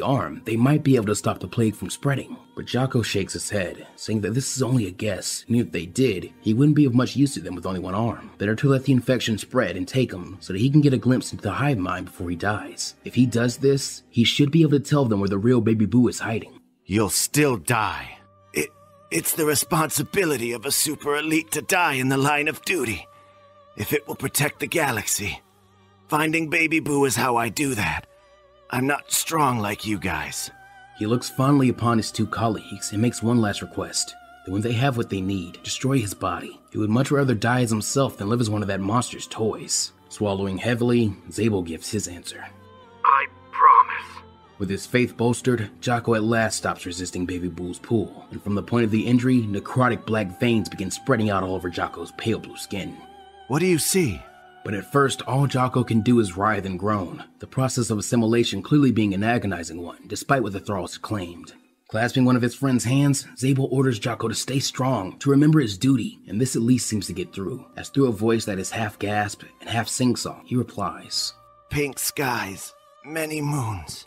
arm, they might be able to stop the plague from spreading, but Jocko shakes his head, saying that this is only a guess, and if they did, he wouldn't be of much use to them with only one arm. Better to let the infection spread and take him, so that he can get a glimpse into the hive mind before he dies. If he does this, he should be able to tell them where the real Baby Boo is hiding. You'll still die. It's the responsibility of a super elite to die in the line of duty, if it will protect the galaxy. Finding Baby Boo is how I do that. I'm not strong like you guys. He looks fondly upon his two colleagues and makes one last request, that when they have what they need, destroy his body. He would much rather die as himself than live as one of that monster's toys. Swallowing heavily, Zabel gives his answer. I promise. With his faith bolstered, Jocko at last stops resisting Baby Boo's pull, and from the point of the injury, necrotic black veins begin spreading out all over Jocko's pale blue skin. What do you see? But at first, all Jocko can do is writhe and groan, the process of assimilation clearly being an agonizing one, despite what the thralls claimed. Clasping one of his friend's hands, Zabel orders Jocko to stay strong, to remember his duty, and this at least seems to get through, as through a voice that is half gasp and half sing-song, he replies, Pink skies, many moons,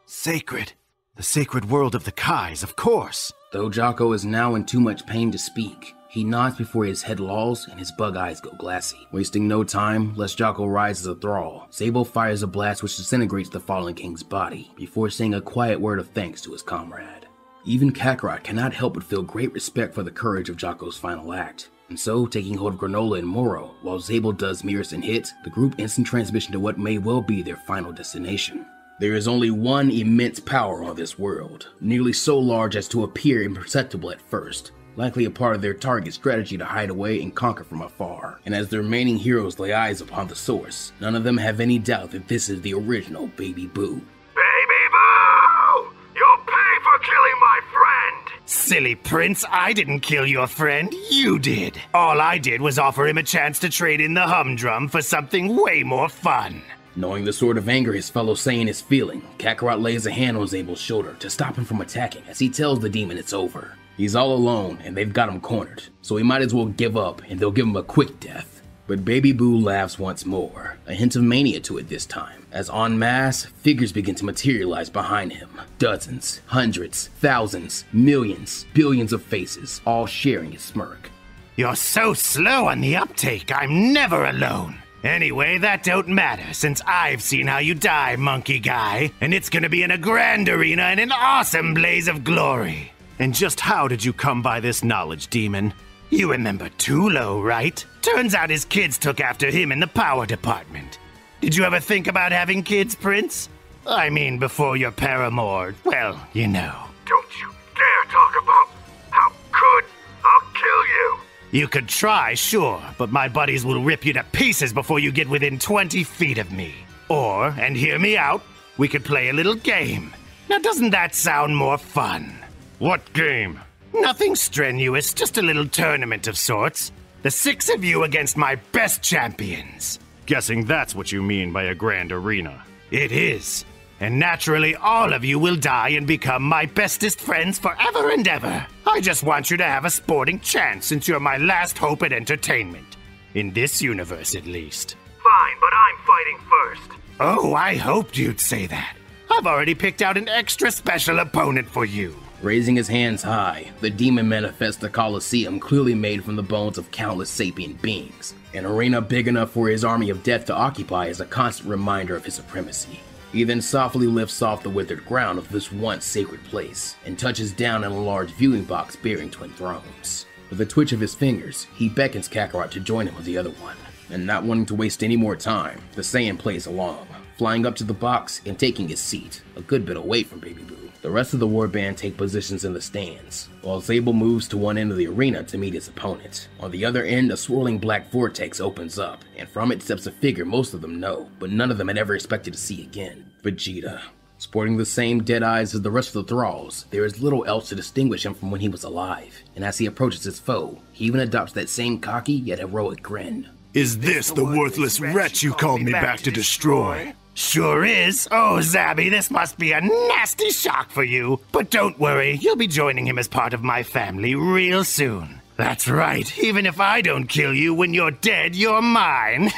sacred, the sacred world of the Kais, of course. Though Jocko is now in too much pain to speak, he nods before his head lolls and his bug eyes go glassy. Wasting no time, lest Jocko rise as a thrall, Zabel fires a blast which disintegrates the fallen king's body, before saying a quiet word of thanks to his comrade. Even Kakarot cannot help but feel great respect for the courage of Jocko's final act, and so, taking hold of Granola and Moro, while Zabel does Mirrors and Hit, the group instant transmission to what may well be their final destination. There is only one immense power on this world, nearly so large as to appear imperceptible at first, likely a part of their target strategy to hide away and conquer from afar. And as the remaining heroes lay eyes upon the source, none of them have any doubt that this is the original Baby Boo. Baby Boo! You'll pay for killing my friend! Silly Prince, I didn't kill your friend, you did. All I did was offer him a chance to trade in the humdrum for something way more fun. Knowing the sort of anger his fellow Saiyan is feeling, Kakarot lays a hand on Zabel's shoulder to stop him from attacking as he tells the demon it's over. He's all alone and they've got him cornered, so he might as well give up and they'll give him a quick death. But Baby Boo laughs once more, a hint of mania to it this time, as en masse, figures begin to materialize behind him. Dozens, hundreds, thousands, millions, billions of faces, all sharing his smirk. You're so slow on the uptake, I'm never alone. Anyway, that don't matter, since I've seen how you die, monkey guy, and it's gonna be in a grand arena in an awesome blaze of glory. And just how did you come by this knowledge, demon? You remember Tulo, right? Turns out his kids took after him in the power department. Did you ever think about having kids, Prince? I mean, before your paramour, well, you know. Don't you dare talk about how could I'll kill you! You could try, sure, but my buddies will rip you to pieces before you get within 20 feet of me. Or, and hear me out, we could play a little game. Now doesn't that sound more fun? What game? Nothing strenuous, just a little tournament of sorts. The 6 of you against my best champions. Guessing that's what you mean by a grand arena. It is. and naturally all of you will die and become my bestest friends forever and ever. I just want you to have a sporting chance since you're my last hope at entertainment. In this universe, at least. Fine, but I'm fighting first. Oh, I hoped you'd say that. I've already picked out an extra special opponent for you. Raising his hands high, the demon manifests a coliseum clearly made from the bones of countless sapient beings. An arena big enough for his army of death to occupy is a constant reminder of his supremacy. He then softly lifts off the withered ground of this once sacred place, and touches down in a large viewing box bearing twin thrones. With a twitch of his fingers, he beckons Kakarot to join him with the other one. And not wanting to waste any more time, the Saiyan plays along, flying up to the box and taking his seat, a good bit away from Baby Boo. The rest of the warband take positions in the stands, while Zabel moves to one end of the arena to meet his opponent. On the other end, a swirling black vortex opens up, and from it steps a figure most of them know, but none of them had ever expected to see again: Vegeta. Sporting the same dead eyes as the rest of the thralls, there is little else to distinguish him from when he was alive, and as he approaches his foe, he even adopts that same cocky yet heroic grin. Is this the worthless wretch you called me back to destroy? Sure is. Oh, Zabby, this must be a nasty shock for you. But don't worry, you'll be joining him as part of my family real soon. That's right, even if I don't kill you when you're dead, you're mine.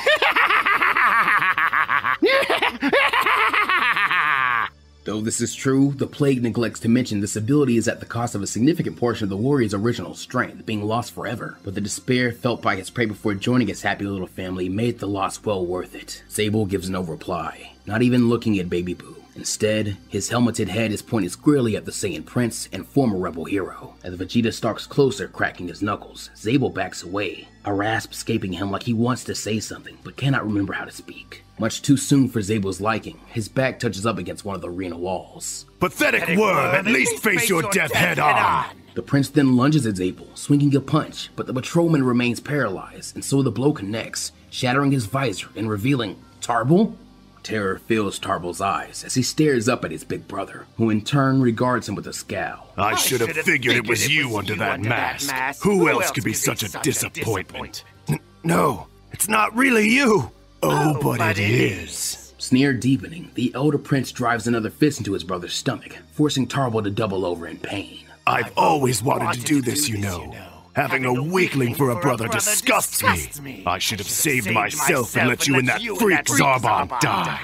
Though this is true, the Plague neglects to mention this ability is at the cost of a significant portion of the warrior's original strength being lost forever, but the despair felt by his prey before joining his happy little family made the loss well worth it. Zabel gives no reply, not even looking at Baby Boo. Instead, his helmeted head is pointed squarely at the Saiyan Prince and former rebel hero. As Vegeta stalks closer, cracking his knuckles, Zabel backs away, a rasp escaping him like he wants to say something but cannot remember how to speak. Much too soon for Zabel's liking, his back touches up against one of the arena walls. Pathetic worm, at least face your death head on! The prince then lunges at Zabel, swinging a punch, but the patrolman remains paralyzed, and so the blow connects, shattering his visor and revealing Tarbal? Terror fills Tarble's eyes as he stares up at his big brother, who in turn regards him with a scowl. I should have figured it was you under that mask. Who else could be such a disappointment? No, it's not really you. Oh, but it is. Sneer deepening, the elder prince drives another fist into his brother's stomach, forcing Tarbal to double over in pain. I've always wanted to do this, you know. Having a weakling for a brother disgusts me. I should have saved myself and let you and that freak Zarbon die.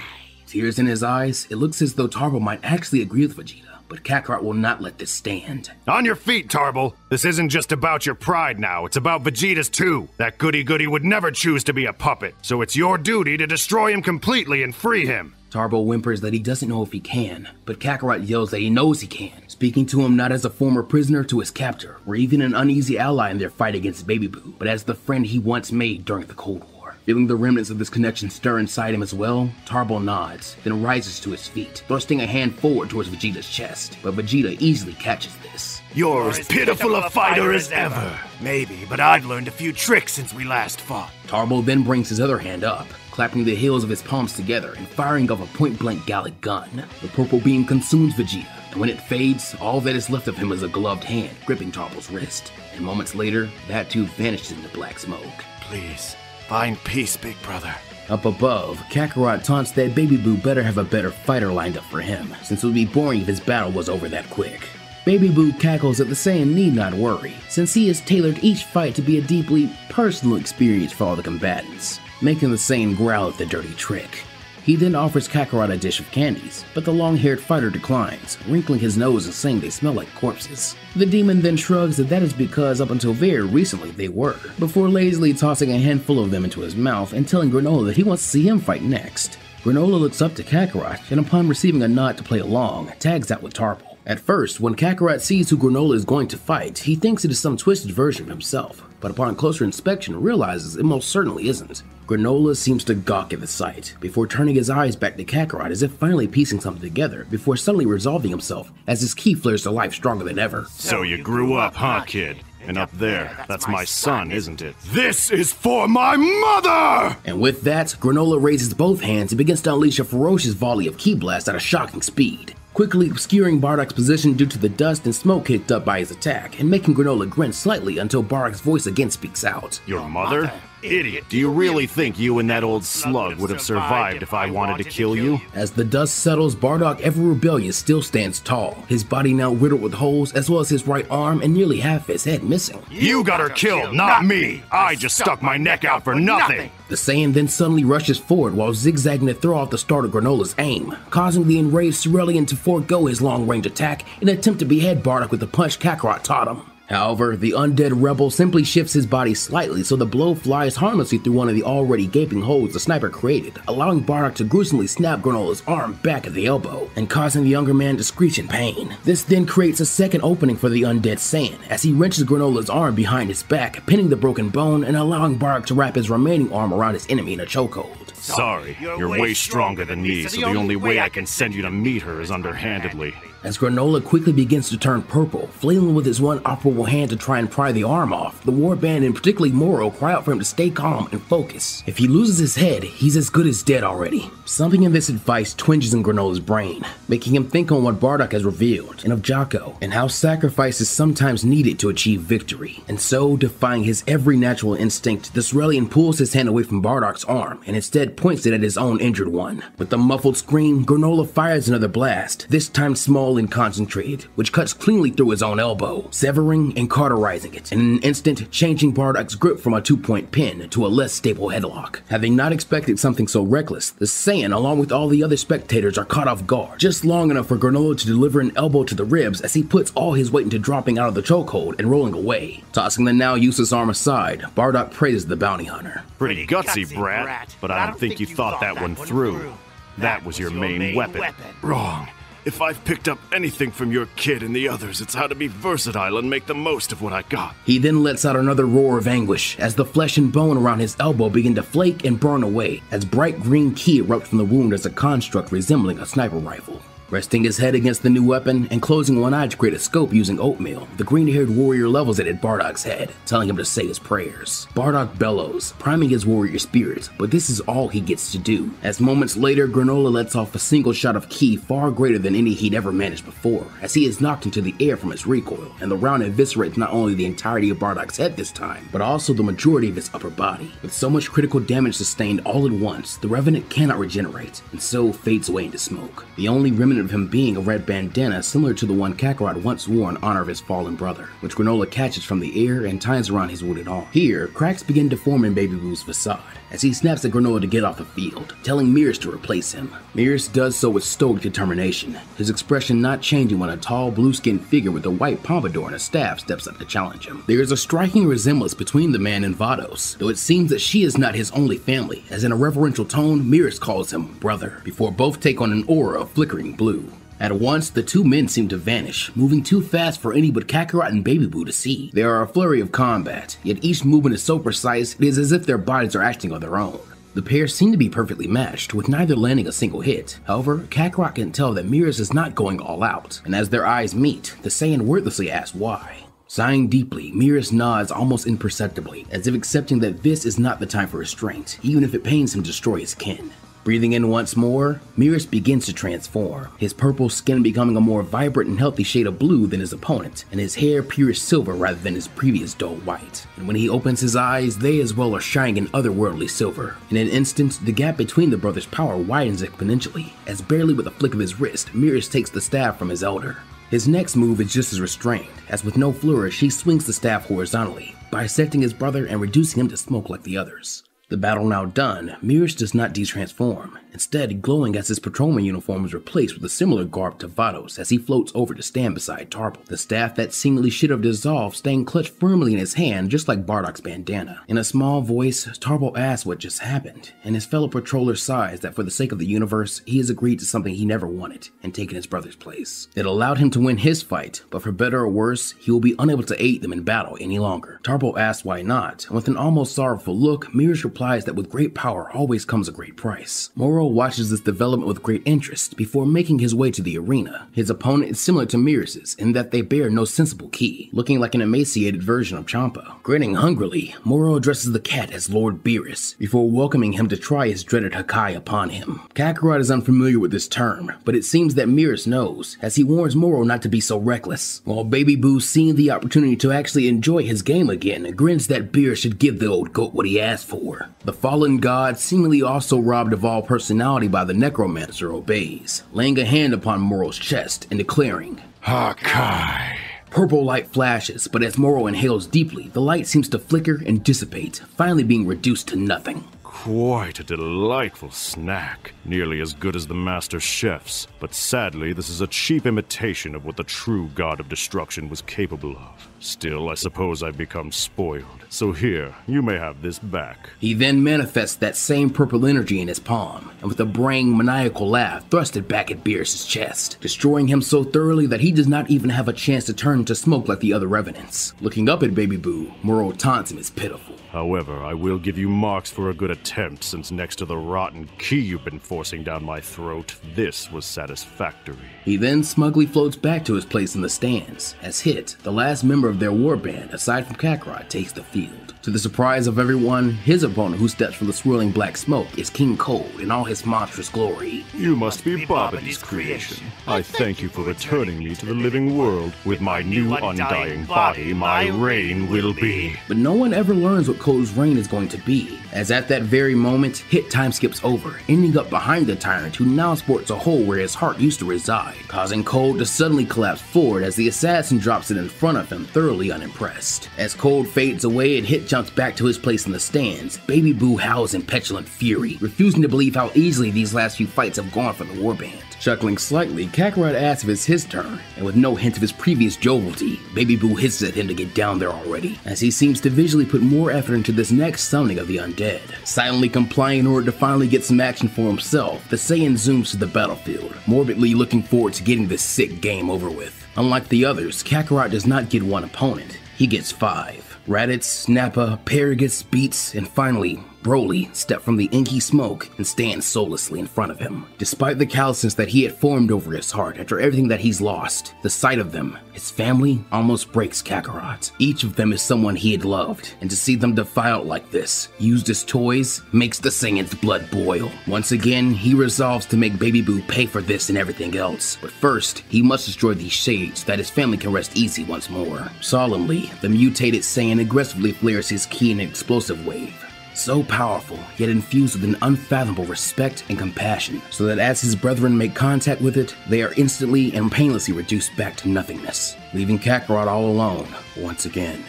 Tears in his eyes, it looks as though Tarbal might actually agree with Vegeta, but Kakarot will not let this stand. On your feet, Tarbal. This isn't just about your pride now, it's about Vegeta's too. That goody-goody would never choose to be a puppet, so it's your duty to destroy him completely and free him. Tarbal whimpers that he doesn't know if he can, but Kakarot yells that he knows he can, speaking to him not as a former prisoner to his captor, or even an uneasy ally in their fight against Baby Boo, but as the friend he once made during the Cold War. Feeling the remnants of this connection stir inside him as well, Tarbal nods, then rises to his feet, thrusting a hand forward towards Vegeta's chest, but Vegeta easily catches this. You're as pitiful a fighter as ever. Maybe, but I've learned a few tricks since we last fought. Tarbal then brings his other hand up, clapping the heels of his palms together and firing off a point-blank Gallic gun. The purple beam consumes Vegeta, and when it fades, all that is left of him is a gloved hand gripping Tarbal's wrist. And moments later, that too vanishes into black smoke. Please, find peace, big brother. Up above, Kakarot taunts that Baby Boo better have a better fighter lined up for him, since it would be boring if his battle was over that quick. Baby Boo cackles that the Saiyan need not worry, since he has tailored each fight to be a deeply personal experience for all the combatants, making the Saiyan growl at the dirty trick. He then offers Kakarot a dish of candies, but the long-haired fighter declines, wrinkling his nose and saying they smell like corpses. The demon then shrugs that is because up until very recently they were, before lazily tossing a handful of them into his mouth and telling Granola that he wants to see him fight next. Granola looks up to Kakarot, and upon receiving a nod to play along, tags out with Tarbal. At first, when Kakarot sees who Granola is going to fight, he thinks it is some twisted version of himself, but upon closer inspection realizes it most certainly isn't. Granola seems to gawk at the sight, before turning his eyes back to Kakarot as if finally piecing something together, before suddenly resolving himself as his ki flares to life stronger than ever. So you grew up, huh, kid? And up there, that's my son, isn't it? This is for my mother! And with that, Granola raises both hands and begins to unleash a ferocious volley of ki blasts at a shocking speed, quickly obscuring Bardock's position due to the dust and smoke kicked up by his attack, and making Granola grin slightly until Bardock's voice again speaks out. Your mother? idiot. Do you really think you and that old slug would have survived if I wanted to kill you? As the dust settles, Bardock, ever rebellious, still stands tall, his body now riddled with holes, as well as his right arm and nearly half his head missing. You got her killed, not me. I just stuck my neck out for nothing. The Saiyan then suddenly rushes forward while zigzagging to throw off the start of Granola's aim, causing the enraged Cerulean to forego his long-range attack in an attempt to behead Bardock with the punch Kakarot taught him. However, the undead rebel simply shifts his body slightly so the blow flies harmlessly through one of the already gaping holes the sniper created, allowing Bardock to gruesomely snap Granola's arm back at the elbow, and causing the younger man to screech in pain. This then creates a second opening for the undead Saiyan, as he wrenches Granola's arm behind his back, pinning the broken bone and allowing Bardock to wrap his remaining arm around his enemy in a chokehold. Sorry, you're way stronger than me, so the only way I can send you to meet her is underhandedly. As Granola quickly begins to turn purple, flailing with his one operable hand to try and pry the arm off, the warband and particularly Moro cry out for him to stay calm and focus. If he loses his head, he's as good as dead already. Something in this advice twinges in Granola's brain, making him think on what Bardock has revealed, and of Jocko, and how sacrifice is sometimes needed to achieve victory. And so, defying his every natural instinct, the Cerulean pulls his hand away from Bardock's arm, and instead points it at his own injured one. With a muffled scream, Granola fires another blast, this time small and concentrated, which cuts cleanly through his own elbow, severing and cauterizing it, in an instant changing Bardock's grip from a 2-point pin to a less stable headlock. Having not expected something so reckless, the Saiyan, along with all the other spectators, are caught off guard, just long enough for Granola to deliver an elbow to the ribs as he puts all his weight into dropping out of the chokehold and rolling away. Tossing the now useless arm aside, Bardock praises the bounty hunter. Pretty gutsy, brat, but I don't think you thought that one through. That was your main weapon. Wrong. If I've picked up anything from your kid and the others, it's how to be versatile and make the most of what I got. He then lets out another roar of anguish as the flesh and bone around his elbow begin to flake and burn away as bright green ki erupts from the wound as a construct resembling a sniper rifle. Resting his head against the new weapon and closing one eye to create a scope using oatmeal, the green-haired warrior levels it at Bardock's head, telling him to say his prayers. Bardock bellows, priming his warrior spirit, but this is all he gets to do, as moments later Granola lets off a single shot of ki far greater than any he'd ever managed before, as he is knocked into the air from its recoil, and the round eviscerates not only the entirety of Bardock's head this time, but also the majority of his upper body. With so much critical damage sustained all at once, the Revenant cannot regenerate, and so fades away into smoke. The only remnant of him being a red bandana similar to the one Kakarot once wore in honor of his fallen brother, which Granola catches from the air and ties around his wounded arm. Here, cracks begin to form in Baby Boo's facade, as he snaps at Granola to get off the field, telling Miris to replace him. Miris does so with stoic determination, his expression not changing when a tall, blue-skinned figure with a white pompadour and a staff steps up to challenge him. There is a striking resemblance between the man and Vados, though it seems that she is not his only family, as in a reverential tone, Miris calls him brother, before both take on an aura of flickering blue. At once, the two men seem to vanish, moving too fast for any but Kakarot and Baby Boo to see. There are a flurry of combat, yet each movement is so precise it is as if their bodies are acting on their own. The pair seem to be perfectly matched, with neither landing a single hit. However, Kakarot can tell that Miris is not going all out, and as their eyes meet, the Saiyan wordlessly asks why. Sighing deeply, Miris nods almost imperceptibly, as if accepting that this is not the time for restraint, even if it pains him to destroy his kin. Breathing in once more, Miris begins to transform, his purple skin becoming a more vibrant and healthy shade of blue than his opponent, and his hair pure silver rather than his previous dull white. And when he opens his eyes, they as well are shining an otherworldly silver. In an instant, the gap between the brothers' power widens exponentially, as barely with a flick of his wrist, Miris takes the staff from his elder. His next move is just as restrained, as with no flourish, he swings the staff horizontally, bisecting his brother and reducing him to smoke like the others. The battle now done, Miris does not detransform, instead glowing as his patrolman uniform is replaced with a similar garb to Vados as he floats over to stand beside Tarble, the staff that seemingly should have dissolved staying clutched firmly in his hand just like Bardock's bandana. In a small voice, Tarble asks what just happened, and his fellow patroller sighs that for the sake of the universe, he has agreed to something he never wanted, and taken his brother's place. It allowed him to win his fight, but for better or worse, he will be unable to aid them in battle any longer. Tarble asks why not, and with an almost sorrowful look, Miris replies that with great power always comes a great price. Moro Moro watches this development with great interest before making his way to the arena. His opponent is similar to Meares' in that they bear no sensible ki, looking like an emaciated version of Champa. Grinning hungrily, Moro addresses the cat as Lord Beerus before welcoming him to try his dreaded Hakai upon him. Kakarot is unfamiliar with this term, but it seems that Meares knows, as he warns Moro not to be so reckless. While Baby Boo, seeing the opportunity to actually enjoy his game again, grins that Beerus should give the old goat what he asked for. The fallen god, seemingly also robbed of all personality by the necromancer, obeys, laying a hand upon Moro's chest and declaring, Hakai. Purple light flashes, but as Moro inhales deeply, the light seems to flicker and dissipate, finally being reduced to nothing. Quite a delightful snack. Nearly as good as the master chef's. But sadly, this is a cheap imitation of what the true god of destruction was capable of. Still, I suppose I've become spoiled. So here, you may have this back. He then manifests that same purple energy in his palm, and with a braying, maniacal laugh, thrusts it back at Beerus' chest, destroying him so thoroughly that he does not even have a chance to turn to smoke like the other revenants. Looking up at Baby Boo, Moro taunts him as pitiful. However, I will give you marks for a good attempt, since next to the rotten ki you've been forcing down my throat, this was satisfactory. He then smugly floats back to his place in the stands, as Hit, the last member of their warband aside from Kakarot, takes the field. To the surprise of everyone, his opponent who steps from the swirling black smoke is King Cold in all his monstrous glory. You must be Babbity's creation. I thank you for returning me to the living world. With my new undying body, my reign will be. But no one ever learns what Cold's reign is going to be, as at that very moment, Hit time skips over, ending up behind the tyrant who now sports a hole where his heart used to reside, causing Cold to suddenly collapse forward as the assassin drops it in front of him, thoroughly unimpressed. As Cold fades away and Hit jumps back to his place in the stands, Baby Boo howls in petulant fury, refusing to believe how easily these last few fights have gone for the warband. Chuckling slightly, Kakarot asks if it's his turn, and with no hint of his previous jovialty, Baby Boo hisses at him to get down there already, as he seems to visually put more effort into this next summoning of the undead. Silently complying in order to finally get some action for himself, the Saiyan zooms to the battlefield, morbidly looking forward to getting this sick game over with. Unlike the others, Kakarot does not get one opponent, he gets 5. Raditz, Nappa, Paragus, Beats, and finally, Broly step from the inky smoke and stand soullessly in front of him. Despite the callousness that he had formed over his heart after everything that he's lost, the sight of them, his family, almost breaks Kakarot. Each of them is someone he had loved, and to see them defiled like this, used as toys, makes the Saiyan's blood boil. Once again, he resolves to make Baby Boo pay for this and everything else. But first, he must destroy these shades so that his family can rest easy once more. Solemnly, the mutated Saiyan aggressively flares his ki in an explosive wave. So powerful, yet infused with an unfathomable respect and compassion, so that as his brethren make contact with it, they are instantly and painlessly reduced back to nothingness, leaving Kakarot all alone once again.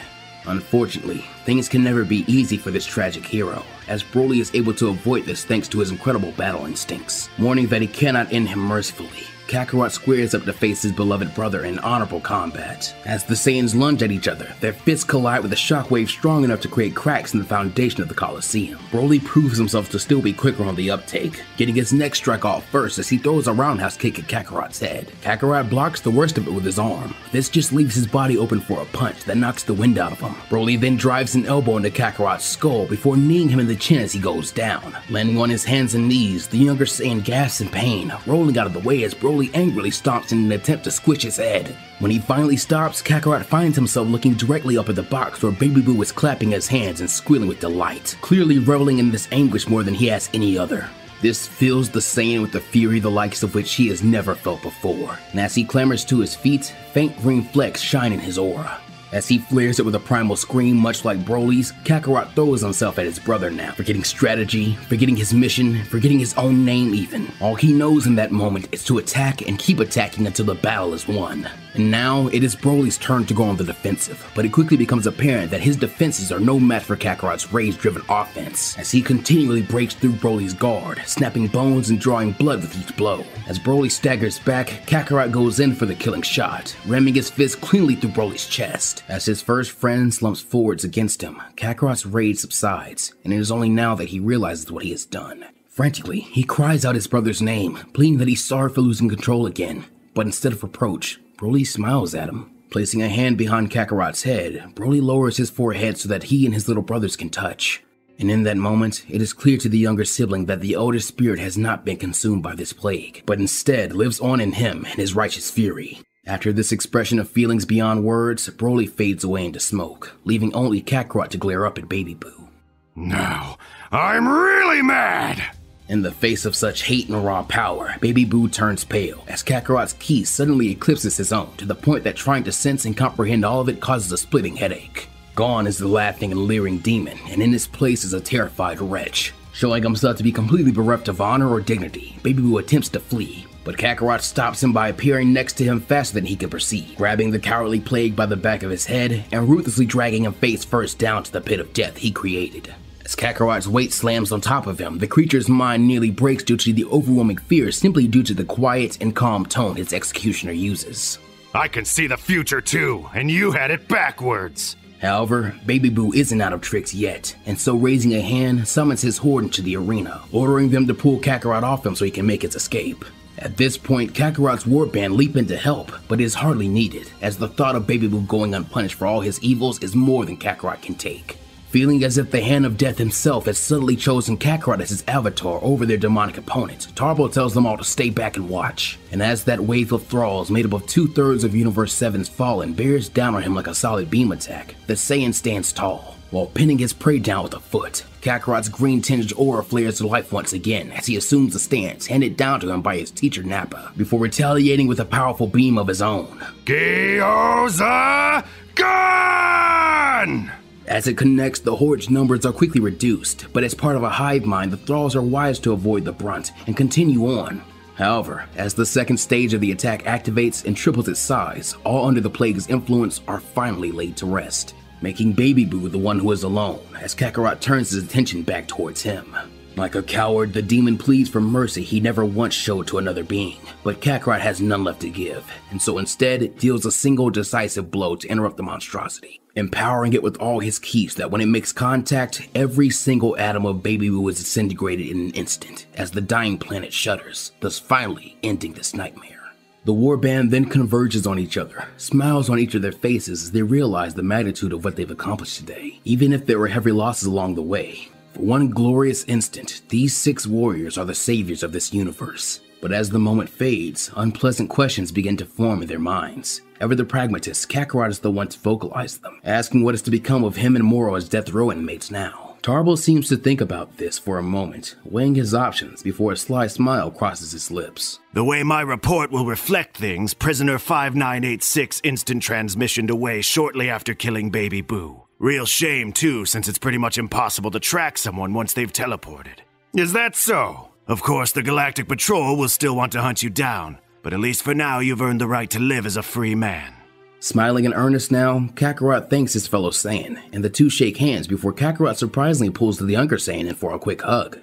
Unfortunately, things can never be easy for this tragic hero, as Broly is able to avoid this thanks to his incredible battle instincts. Warning that he cannot end him mercifully, Kakarot squares up to face his beloved brother in honorable combat. As the Saiyans lunge at each other, their fists collide with a shockwave strong enough to create cracks in the foundation of the Colosseum. Broly proves himself to still be quicker on the uptake, getting his next strike off first as he throws a roundhouse kick at Kakarot's head. Kakarot blocks the worst of it with his arm. This just leaves his body open for a punch that knocks the wind out of him. Broly then drives an elbow into Kakarot's skull before kneeing him in the chin as he goes down. Landing on his hands and knees, the younger Saiyan gasps in pain, rolling out of the way as Broly angrily stomps in an attempt to squish his head. When he finally stops, Kakarot finds himself looking directly up at the box where Baby Boo is clapping his hands and squealing with delight, clearly reveling in this anguish more than he has any other. This fills the Saiyan with a fury the likes of which he has never felt before, and as he clambers to his feet, faint green flecks shine in his aura. As he flares it with a primal scream much like Broly's, Kakarot throws himself at his brother now, forgetting strategy, forgetting his mission, forgetting his own name even. All he knows in that moment is to attack and keep attacking until the battle is won. And now, it is Broly's turn to go on the defensive, but it quickly becomes apparent that his defenses are no match for Kakarot's rage-driven offense, as he continually breaks through Broly's guard, snapping bones and drawing blood with each blow. As Broly staggers back, Kakarot goes in for the killing shot, ramming his fist cleanly through Broly's chest. As his first friend slumps forwards against him, Kakarot's rage subsides, and it is only now that he realizes what he has done. Frantically, he cries out his brother's name, pleading that he's sorry for losing control again, but instead of reproach, Broly smiles at him. Placing a hand behind Kakarot's head, Broly lowers his forehead so that he and his little brothers can touch. And in that moment, it is clear to the younger sibling that the older spirit has not been consumed by this plague, but instead lives on in him and his righteous fury. After this expression of feelings beyond words, Broly fades away into smoke, leaving only Kakarot to glare up at Baby Boo. Now, I'm really mad! In the face of such hate and raw power, Baby Boo turns pale, as Kakarot's ki suddenly eclipses his own, to the point that trying to sense and comprehend all of it causes a splitting headache. Gone is the laughing and leering demon, and in his place is a terrified wretch. Showing himself to be completely bereft of honor or dignity, Baby Boo attempts to flee, but Kakarot stops him by appearing next to him faster than he can perceive, grabbing the cowardly plague by the back of his head and ruthlessly dragging him face first down to the pit of death he created. As Kakarot's weight slams on top of him, the creature's mind nearly breaks due to the overwhelming fear simply due to the quiet and calm tone his executioner uses. I can see the future too, and you had it backwards! However, Baby Boo isn't out of tricks yet, and so raising a hand, summons his horde into the arena, ordering them to pull Kakarot off him so he can make his escape. At this point, Kakarot's warband leap in to help, but is hardly needed, as the thought of Baby Boo going unpunished for all his evils is more than Kakarot can take. Feeling as if the Hand of Death himself has suddenly chosen Kakarot as his avatar over their demonic opponent, Tarbo tells them all to stay back and watch. And as that wave of thralls made up of 2/3 of Universe 7's fallen bears down on him like a solid beam attack, the Saiyan stands tall, while pinning his prey down with a foot. Kakarot's green-tinged aura flares to life once again as he assumes the stance handed down to him by his teacher Nappa, before retaliating with a powerful beam of his own. Gyoza Gun! As it connects, the horde's numbers are quickly reduced, but as part of a hive mind, the thralls are wise to avoid the brunt and continue on. However, as the second stage of the attack activates and triples its size, all under the plague's influence are finally laid to rest, making Baby Boo the one who is alone, as Kakarot turns his attention back towards him. Like a coward, the demon pleads for mercy he never once showed to another being, but Kakarot has none left to give, and so instead deals a single decisive blow to interrupt the monstrosity, empowering it with all his ki so that when it makes contact, every single atom of Baby Boo is disintegrated in an instant, as the dying planet shudders, thus finally ending this nightmare. The warband then converges on each other, smiles on each of their faces as they realize the magnitude of what they've accomplished today, even if there were heavy losses along the way. For one glorious instant, these 6 warriors are the saviors of this universe. But as the moment fades, unpleasant questions begin to form in their minds. Ever the pragmatist, Kakarot is the one to vocalize them, asking what is to become of him and Moro as death row inmates now. Tarbo seems to think about this for a moment, weighing his options before a sly smile crosses his lips. The way my report will reflect things, prisoner 5986 instant transmissioned away shortly after killing Baby Boo. Real shame, too, since it's pretty much impossible to track someone once they've teleported. Is that so? Of course, the Galactic Patrol will still want to hunt you down, but at least for now you've earned the right to live as a free man. Smiling in earnest now, Kakarot thanks his fellow Saiyan, and the two shake hands before Kakarot surprisingly pulls the younger Saiyan in for a quick hug.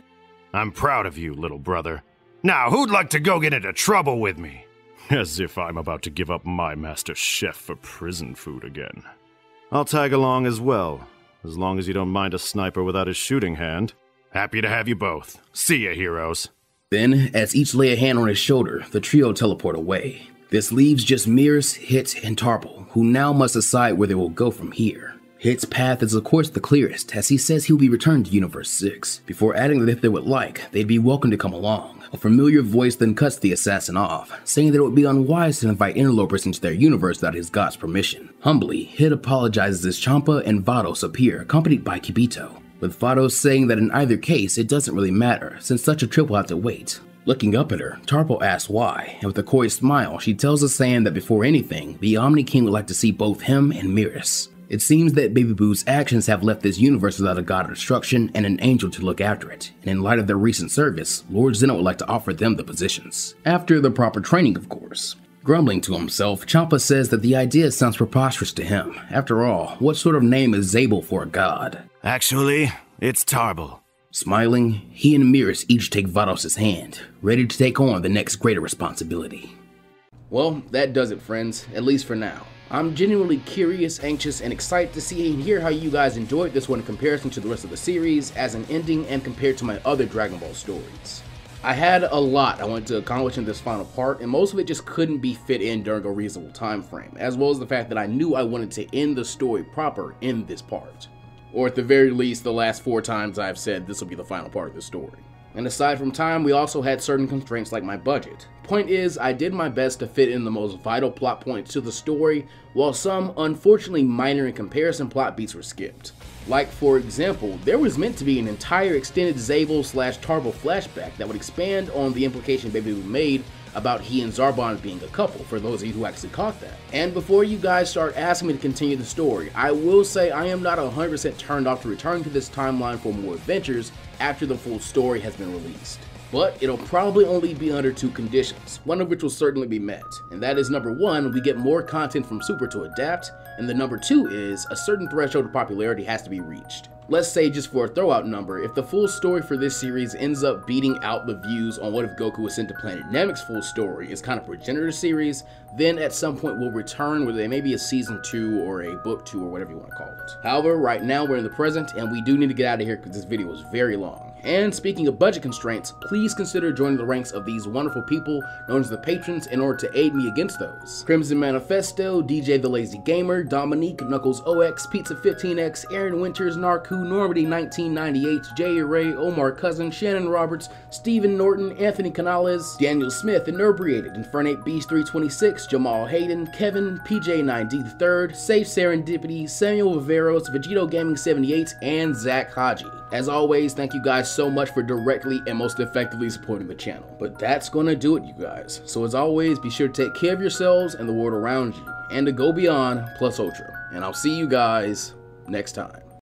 I'm proud of you, little brother. Now, who'd like to go get into trouble with me? As if I'm about to give up my master chef for prison food again. I'll tag along as well, as long as you don't mind a sniper without his shooting hand. Happy to have you both. See ya, heroes. Then, as each lay a hand on his shoulder, the trio teleport away. This leaves just Miris, Hit, and Tarple, who now must decide where they will go from here. Hit's path is of course the clearest, as he says he will be returned to Universe 6, before adding that if they would like, they'd be welcome to come along. A familiar voice then cuts the assassin off, saying that it would be unwise to invite interlopers into their universe without his god's permission. Humbly, Hit apologizes as Champa and Vados appear, accompanied by Kibito, with Vados saying that in either case it doesn't really matter, since such a trip will have to wait. Looking up at her, Tarpo asks why, and with a coy smile, she tells the Saiyan that before anything, the Omni King would like to see both him and Miris. It seems that Baby Boo's actions have left this universe without a god of destruction and an angel to look after it, and in light of their recent service, Lord Zeno would like to offer them the positions. After the proper training, of course. Grumbling to himself, Champa says that the idea sounds preposterous to him. After all, what sort of name is Zabel for a god? Actually, it's Tarble. Smiling, he and Miris each take Vados' hand, ready to take on the next greater responsibility. Well, that does it, friends, at least for now. I'm genuinely curious, anxious, and excited to see and hear how you guys enjoyed this one in comparison to the rest of the series as an ending and compared to my other Dragon Ball stories. I had a lot I wanted to accomplish in this final part, and most of it just couldn't be fit in during a reasonable time frame, as well as the fact that I knew I wanted to end the story proper in this part. Or at the very least, the last 4 times I've said this will be the final part of the story. And aside from time, we also had certain constraints like my budget. Point is, I did my best to fit in the most vital plot points to the story, while some, unfortunately minor in comparison, plot beats were skipped. Like, for example, there was meant to be an entire extended Zabel/Tarble flashback that would expand on the implication Baby Boo made about he and Zarbon being a couple, for those of you who actually caught that. And before you guys start asking me to continue the story, I will say I am not 100% turned off to returning to this timeline for more adventures after the full story has been released. But it'll probably only be under 2 conditions, one of which will certainly be met, and that is number 1, we get more content from Super to adapt, and the number 2 is a certain threshold of popularity has to be reached. Let's say, just for a throwout number, if the full story for this series ends up beating out the views on What If Goku was sent to Planet Namek's full story as kind of progenitor series, then at some point we'll return with maybe a season 2 or a book 2 or whatever you want to call it. However, right now we're in the present and we do need to get out of here because this video is very long. And speaking of budget constraints, please consider joining the ranks of these wonderful people known as the patrons in order to aid me against those. Crimson Manifesto, DJ the Lazy Gamer, Dominique, Knuckles OX, Pizza 15X, Aaron Winters, Narku, Normandy 1998, Jay Ray, Omar Cousin, Shannon Roberts, Stephen Norton, Anthony Canales, Daniel Smith, Inebriated, Infernate Beast 326, Jamal Hayden, Kevin, PJ9D3, Safe Serendipity, Samuel Viveros, Vegito Gaming 78, and Zach Haji. As always, thank you guys so much for directly and most effectively supporting the channel. But that's gonna do it, you guys. So as always, be sure to take care of yourselves and the world around you, and to go beyond plus ultra. And I'll see you guys next time.